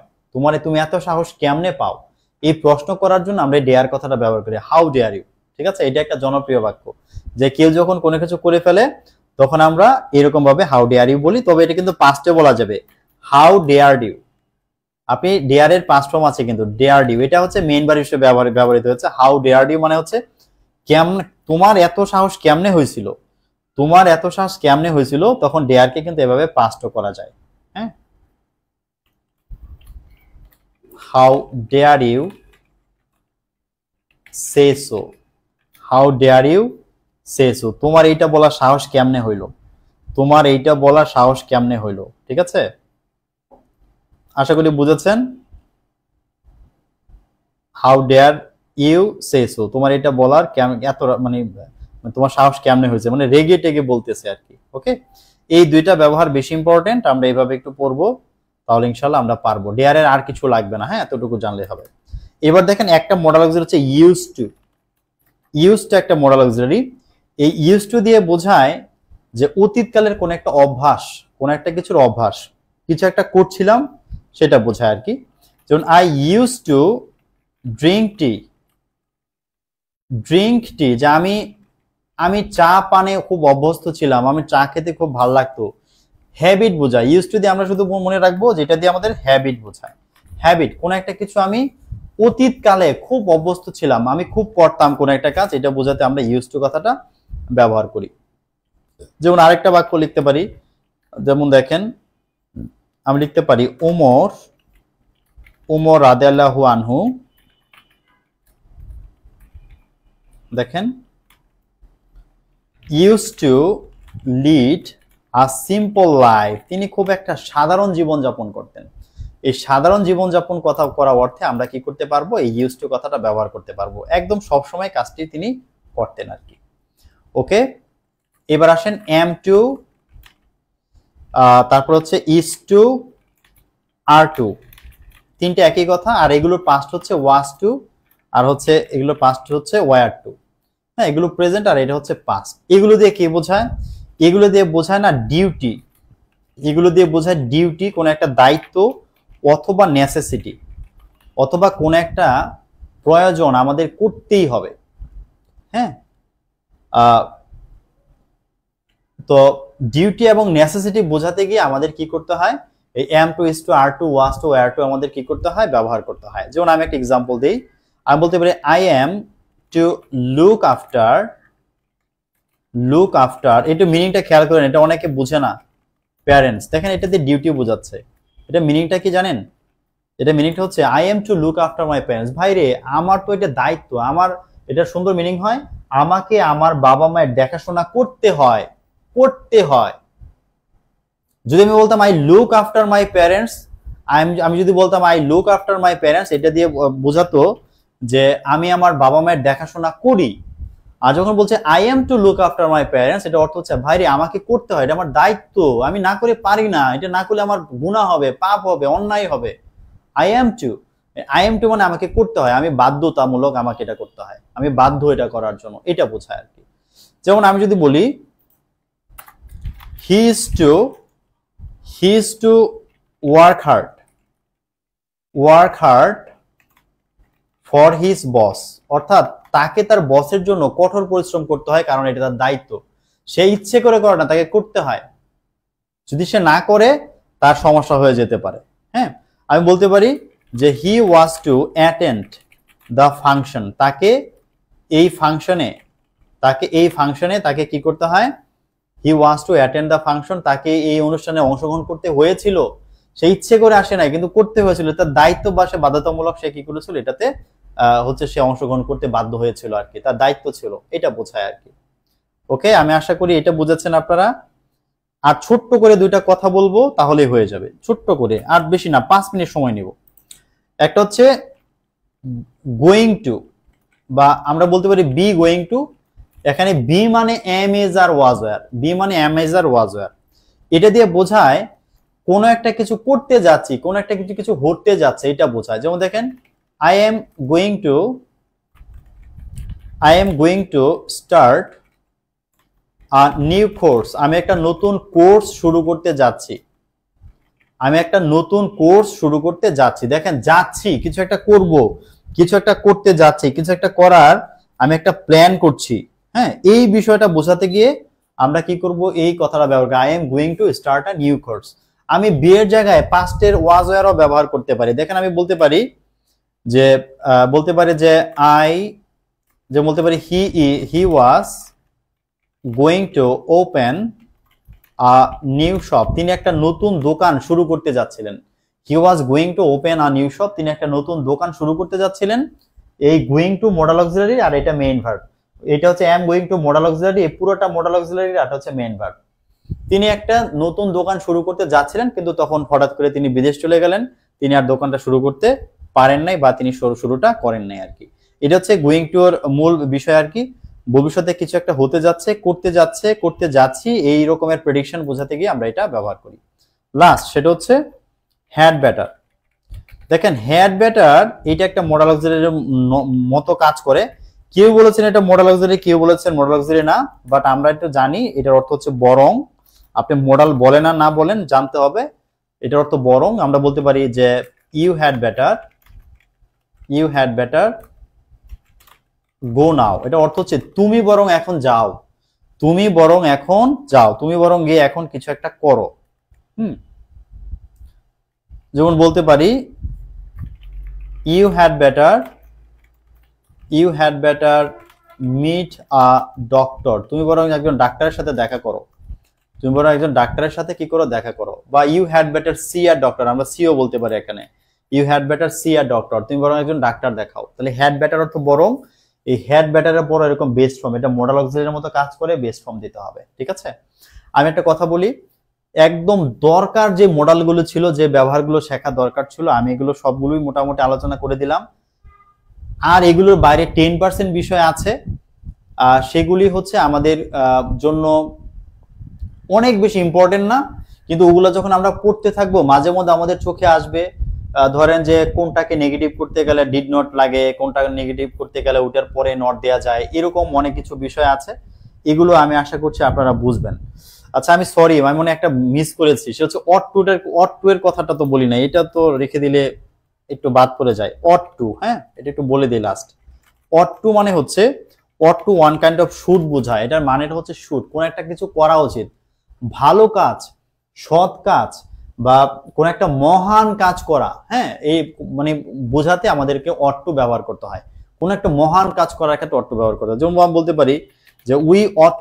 তুমি এত সাহস কেমনে পাও, এই প্রশ্ন করার জন্য আমরা ডেয়ার কথাটা ব্যবহার করি, হাউ ডেয়ার ইউ। ঠিক আছে, এটা একটা জনপ্রিয় বাক্য, যে কেউ যখন কোনো কিছু করে ফেলে তখন আমরা এরকম ভাবে হাউ ডেয়ার ইউ বলি। তবে এটা কিন্তু পাস্টে বলা যাবে, হাউ ডেয়ার ইউ। আপনি ডেয়ারের পাস্ট ফর্ম আছে কিন্তু ডেয়ার ইউ, এটা হচ্ছে মেইন ভার্ব হিসেবে ব্যবহৃত হচ্ছে। হাউ ডেয়ার ইউ মানে হচ্ছে কেমনে, তোমার এত সাহস কেমনে হয়েছিল, তোমার এত সাহস কেমনে হয়েছিল, তখন ডেয়ারকে কিন্তু এভাবে পাস্টও করা যায়। হ্যাঁ how dare you say so, how dare you say so, তোমার এইটা বলার সাহস কেমনে হইলো, তোমার এইটা বলার সাহস কেমনে হইলো। ঠিক আছে, আশা করি বুঝেছেন। How dare you say so, তোমার এটা বলার এত মানে তোমার সাহস কেমনে হয়েছে, মানে রেগে টেগে বলতেছে আর কি। ওকে, এই দুইটা ব্যবহার বেশি ইম্পর্টেন্ট, আমরা এইভাবে একটু পড়বো তাহলে ইনশাল্লাহ আমরা পারবো। ডেয়ারের আর কিছু লাগবে না, হ্যাঁ এতটুকু জানলে হবে। এবার দেখেন একটা মডাল অক্সিলারি হচ্ছে ইউজ টু, ইউজ টু একটা মডাল অক্সিলারি। এই ইউজ টু দিয়ে বোঝায় যে অতীতকালের কোন একটা অভ্যাস, কোন একটা কিছুর অভ্যাস, কিছু একটা করছিলাম সেটা বোঝায় আর কি। যেমন I use to drink tea, drink tea যে আমি চা পানে খুব অভ্যস্ত ছিলাম, আমি চা খেতে খুব ভালো লাগতো। হ্যাবিট বোঝায়, ইউজ টু দিয়ে আমরা শুধু মনে রাখবো যেটা দিয়ে আমাদের হ্যাবিট বোঝায়। হ্যাবিট কোন একটা কিছু আমি অতীতকালে খুব অভ্যস্ত ছিলাম, আমি খুব করতাম কোন একটা কাজ, এটা বোঝাতে আমরা ইউজ টু কথাটা ব্যবহার করি। যেমন আরেকটা বাক্য লিখতে পারি, যেমন দেখেন আমি লিখতে পারি উমর রাদিয়াল্লাহু আনহু, দেখেন used to lead a simple life, তিনি খুব একটা সাধারণ জীবন যাপন করতেন। এই সাধারণ জীবন যাপন কথা করা অর্থে আমরা কি করতে পারবো, এই ইউজ টু কথাটা ব্যবহার করতে পারবো, একদম সব সময় কাজটি তিনি করতেন আর কি। ওকে, এবার আসেন এম টু, তারপর হচ্ছে ইজ টু, আর টু, তিনটে একই কথা। আর এগুলোর পাস্ট হচ্ছে ওয়াজ টু, আর হচ্ছে এগুলোর পাস্ট হচ্ছে ওয়ার টু। হ্যাঁ, এগুলো প্রেজেন্ট আর এটা হচ্ছে পাস্ট। এগুলো দিয়ে কি বোঝায়? এগুলো দিয়ে বোঝায় না ডিউটি, এগুলো দিয়ে বোঝায় ডিউটি, কোন একটা দায়িত্ব অথবা নেসেসিটি, অথবা কোন একটা প্রয়োজন আমাদের করতেই হবে। হ্যাঁ, তো ডিউটি এবং নেসেসিটি বোঝাতে গিয়ে আমাদের কি করতে হয়, এই am to, is to, are to, was to, were to আমাদের কি করতে হয়, ব্যবহার করতে হয়। যেমন আমি একটা এক্সাম্পল দিই, আমি বলতে পারি I am to look after, look after, একটু মিনিংটা খেয়াল করেন, এটা অনেকে বুঝে না। প্যারেন্টস, দেখেন এটাতে ডিউটি বোঝাচ্ছে, এটা মিনিংটা কি জানেন? এটা মিনিংটা হচ্ছে I am to look after my parents. ভাই রে, আমার তো এটা দায়িত্ব, আমার এটা সুন্দর মিনিং হয়, আমাকে আমার বাবা মায়ের দেখাশোনা করতে হয়, করতে হয়। যদি আমি বলতাম I look after my parents, আমি যদি বলতাম I look after my parents, এটা দিয়ে বোঝাতো যে আমি আমার বাবা মায়ের দেখাশোনা করি। আর যখন বলছে I am to look after my parents, এটা অর্থ হচ্ছে ভাইরে আমাকে করতে হয়, এটা আমার দায়িত্ব, আমি না করে পারি না, এটা না করলে আমার গুনাহ হবে, পাপ হবে, অন্যায় হবে। I am to, I am to মানে আমাকে করতে হয়, আমি বাধ্যতামূলক, আমাকে এটা করতে হয়, আমি বাধ্য এটা করার জন্য, এটা বোঝায় আর কি। যেমন আমি যদি বলি he is to work hard for his boss, অর্থাৎ তাকে তার বসের জন্য কঠোর পরিশ্রম করতে হয়, কারণ এটা তার দায়িত্ব। সে ইচ্ছে করে করে না, তাকে করতে হয়। যদি সে না করে তার সমস্যা হয়ে যেতে পারে। হ্যাঁ, আমি বলতে পারি যে he was to attend the function, তাকে এই ফাংশনে তাকে কি করতে হয়, হি ওয়াজ টু অ্যাটেন্ড দ্য ফাংশন, তাকে এই অনুষ্ঠানে অংশগ্রহণ করতে হয়েছিল, সে ইচ্ছে করে আসে নাই, কিন্তু করতে হয়েছিল, তার দায়িত্ব বা সে বাধ্যতামূলক, সে কি করেছিল, এটাতে হচ্ছে সে অংশগ্রহণ করতে বাধ্য হয়েছিল আর কি, তার দায়িত্ব ছিল, এটা বোঝায় আর কি। ওকে, আমি আশা করি এটা বুঝেছেন আপনারা। আর ছোট্ট করে দুইটা কথা বলবো, তাহলেই হয়ে যাবে, ছোট্ট করে, আর বেশি না, 5 মিনিট সময় নিব। একটা হচ্ছে গোয়িং টু, বা আমরা বলতে পারি বি গোয়িং টু। এখানে বি মানে am is are was were, be মানে am is are was were, এটা দিয়ে বোঝায় কোনো একটা কিছু করতে যাচ্ছি, কোনো একটা কিছু হতে যাচ্ছে, এটা বোঝায়। যেমন দেখেন I am going to start a new course, আমি একটা নতুন কোর্স শুরু করতে যাচ্ছি, আমি একটা নতুন কোর্স শুরু করতে যাচ্ছি। দেখেন যাচ্ছি, কিছু একটা করব, কিছু একটা করতে যাচ্ছি, কিছু একটা করার আমি একটা প্ল্যান করছি। হ্যাঁ, এই বিষয়টা বোঝাতে গিয়ে আমরা কি করব, এই কথাটা ব্যবহার করি, I am going to start a new course. আমি বি এর জায়গায় পাস্টের ওয়াজ ওয়্যারও ব্যবহার করতে পারি। দেখেন আমি বলতে পারি যে he was going to open a new shop, তিনি একটা নতুন দোকান শুরু করতে যাচ্ছিলেন। He was going to open a new shop, তিনি একটা নতুন দোকান শুরু করতে যাচ্ছিলেন। এই গোয়িং টু মডাল অক্সিলারি, আর এটা মেইন ভার্ব। এটা হচ্ছে am going to modal auxiliary, এই পুরোটা মডাল অক্সিলারি, আর এটা হচ্ছে মেইন ভার্ব। তিনি একটা নতুন দোকান শুরু করতে যাচ্ছিলেন, কিন্তু তখন হঠাৎ করে তিনি বিদেশ চলে গেলেন, তিনি আর দোকানটা শুরু করতে পারেন নাই, বা তিনি শুরুটা করেন নাই আর কি। এটা হচ্ছে গোয়িং টু এর মূল বিষয় আর কি। ভবিষ্যতে কিছু একটা হতে যাচ্ছে, করতে যাচ্ছি, এই রকমের প্রেডিকশন বোঝাতে গিয়ে আমরা এটা ব্যবহার করি। লাস্ট, সেটা হচ্ছে হ্যাড বেটার। দেখেন হ্যাড বেটার, এটা একটা মডাল অক্সিলারির মতো কাজ করে। কেউ বলেছেন এটা মডাল অক্সিলারি, কেউ বলেছেন মডাল অক্সিলারি না, বাট আমরা একটু জানি এটার অর্থ হচ্ছে বরং। আপনি মডাল বলেন আর না বলেন, জানতে হবে এটার অর্থ বরং। আমরা বলতে পারি যে ইউ হ্যাড বেটার গো নাও, এটা অর্থ হচ্ছে তুমি বরং এখন যাও, তুমি বরং গিয়ে এখন কিছু একটা করো। যেমন বলতে পারি you had better meet a doctor, তুমি বরং একজন ডাক্তারের সাথে দেখা করো, তুমি বরং একজন ডাক্তারের সাথে কি করো, দেখা করো। বা you had better see a doctor, আমরা সিও বলতে পারি এখানে, you had better see a doctor, তুমি বরং একজন ডাক্তার দেখাও। তাহলে হ্যাড বেটার অর্থ বরং, এই হ্যাড বেটারের পর এরকম বেস্ট ফর্ম, এটা মডাল অক্সিলারির মতো কাজ করে, বেস্ট ফর্ম দিতে হবে। ঠিক আছে, আমি একটা কথা বলি, একদম দরকার যে মডেলগুলো ছিল, যে ব্যবহারগুলো শেখা দরকার ছিল, আমি এগুলো সবগুলোই মোটামুটি আলোচনা করে দিলাম। আর এগুলোর বাইরে 10% বিষয় আছে, সেগুলি হচ্ছে আমাদের জন্য অনেক বেশি ইম্পর্টেন্ট না, কিন্তু ওগুলো যখন আমরা পড়তে থাকবো মাঝে মধ্যে আমাদের চোখে আসবে। ধরেন যে কোনটাকে নেগেটিভ করতে গেলে ডিড নট লাগে, কোনটাকে নেগেটিভ করতে গেলে ওটার পরে নট দেওয়া যায়, এরকম অনেক কিছু বিষয় আছে। এগুলো আমি আশা করছি আপনারা বুঝবেন। আচ্ছা, আমি সরি, আমি মনে একটা মিস করেছি, সেটা হচ্ছে অট টু এর কথাটা তো বলি না, এটা তো রেখে দিলে একটু বাদ পড়ে যায়। অট টু, হ্যাঁ, এটা একটু বলে দিই লাস্ট। অট টু মানে হচ্ছে, ought to one kind of should বোঝায়। এটার মানেটা হচ্ছে শুড, কোন একটা কিছু করা উচিত, ভালো কাজ, সৎ কাজ, বা কোন একটা মহান কাজ করা, হ্যাঁ, এই মানে বোঝাতে আমাদেরকে অট টু ব্যবহার করতে হয়। কোন একটা মহান কাজ করার ক্ষেত্রে অট টু ব্যবহার করতে হয়। যেমন আমি বলতে পারি যে we ought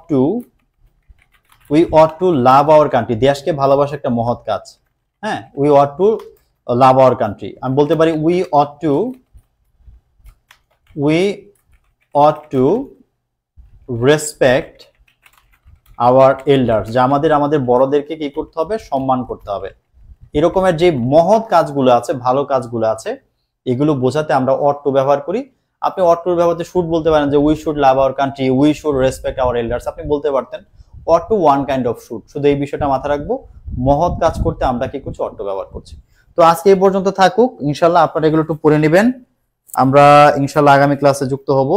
to love our country, দেশকে ভালোবাসা একটা মহৎ কাজ, হ্যাঁ, we ought to love our country. আমি বলতে পারি we ought to respect our elders, যে আমাদের বড়দেরকে কি করতে হবে, সম্মান করতে হবে। এরকমের যে মহৎ কাজগুলো আছে, ভালো কাজগুলো আছে, এগুলো বোঝাতে আমরা অট টু ব্যবহার করি। আপনি অট টুর ব্যবহারে শুড বলতে পারেন, যে we should love our country, we should respect our elders, আপনি বলতে পারতেন। Ought to one kind of should, শুধু এই বিষয়টা মাথায় রাখবো, মহৎ কাজ করতে আমরা কি করছি, অট টু ব্যবহার করছি। তো আজকে এই পর্যন্ত থাকুক, ইনশাল্লাহ আপনারা এগুলো একটু পড়ে নেবেন। আমরা ইনশাল্লাহ আগামী ক্লাসে যুক্ত হব।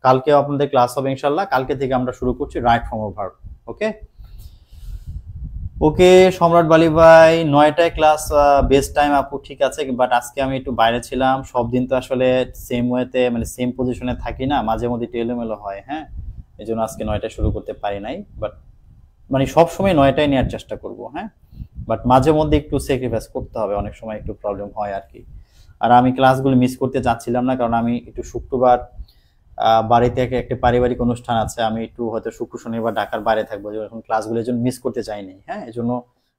কালকেও আপনাদের ক্লাস হবে ইনশাল্লাহ। কালকে থেকে আমরা শুরু করছি রাইট ফর্ম অফ ভার্ব। ওকে ওকে সম্রাট বালি ভাই, 9টায় ক্লাস, বেস্ট টাইম আপু, ঠিক আছে, বাট আজকে আমি একটু বাইরে ছিলাম। সব দিন তো আসলে সেম ওয়েতে, মানে সেম পজিশনে থাকি না, মাঝে মধ্যে একটু এলোমেলো হয়, হ্যাঁ, এই জন্য আজকে 9টায় শুরু করতে পারি নাই। বাট মানে সবসময় 9টায় নেওয়ার চেষ্টা করব, হ্যাঁ, বাট মাঝে মধ্যে একটু স্যাক্রিফাইস করতে হবে, অনেক সময় একটু প্রবলেম হয় আর কি। আর আমি ক্লাসগুলো মিস করতে চাচ্ছিলাম না, কারণ আমি একটু শুক্রবার বাড়িতে একটা পারিবারিক অনুষ্ঠান আছে, আমি একটু হয়তো শুক্র শনিবার ঢাকার বাইরে থাকবো, যখন ক্লাসগুলো এই জন্য মিস করতে চাইনি, হ্যাঁ, এই জন্য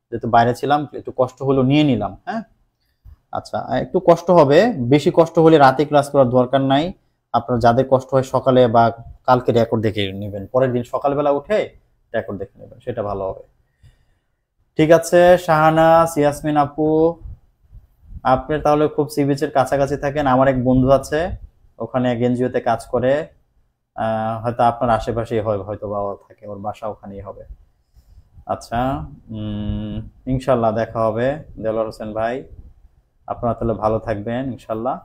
যেহেতু বাইরে ছিলাম একটু কষ্ট হলো নিয়ে নিলাম, হ্যাঁ। আচ্ছা, একটু কষ্ট হবে, বেশি কষ্ট হলে রাতে ক্লাস করার দরকার নাই। আপনার যাদের কষ্ট হয় সকালে বা কালকে রেকর্ড দেখে নেবেন, পরের দিন সকালবেলা উঠে রেকর্ড দেখে নেবেন, সেটা ভালো হবে। ঠিক আছে শাহানা, ইয়াসমিন আপু, আপনি তাহলে খুব সি বিচের কাছাকাছি থাকেন। আমার এক বন্ধু আছে, ওখানে এক এনজিওতে কাজ করে, হয়তো আপনার আশেপাশেই হয়তো বাবা থাকে, ওর বাসা ওখানেই হবে। আচ্ছা, ইনশাল্লাহ দেখা হবে দেলোয়ার হোসেন ভাই, আপনারা তাহলে ভালো থাকবেন ইনশাল্লাহ।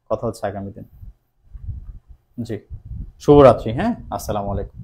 কথা হচ্ছে আগামী দিন। জি, শুভরাত্রি, হ্যাঁ, আসসালামু আলাইকুম।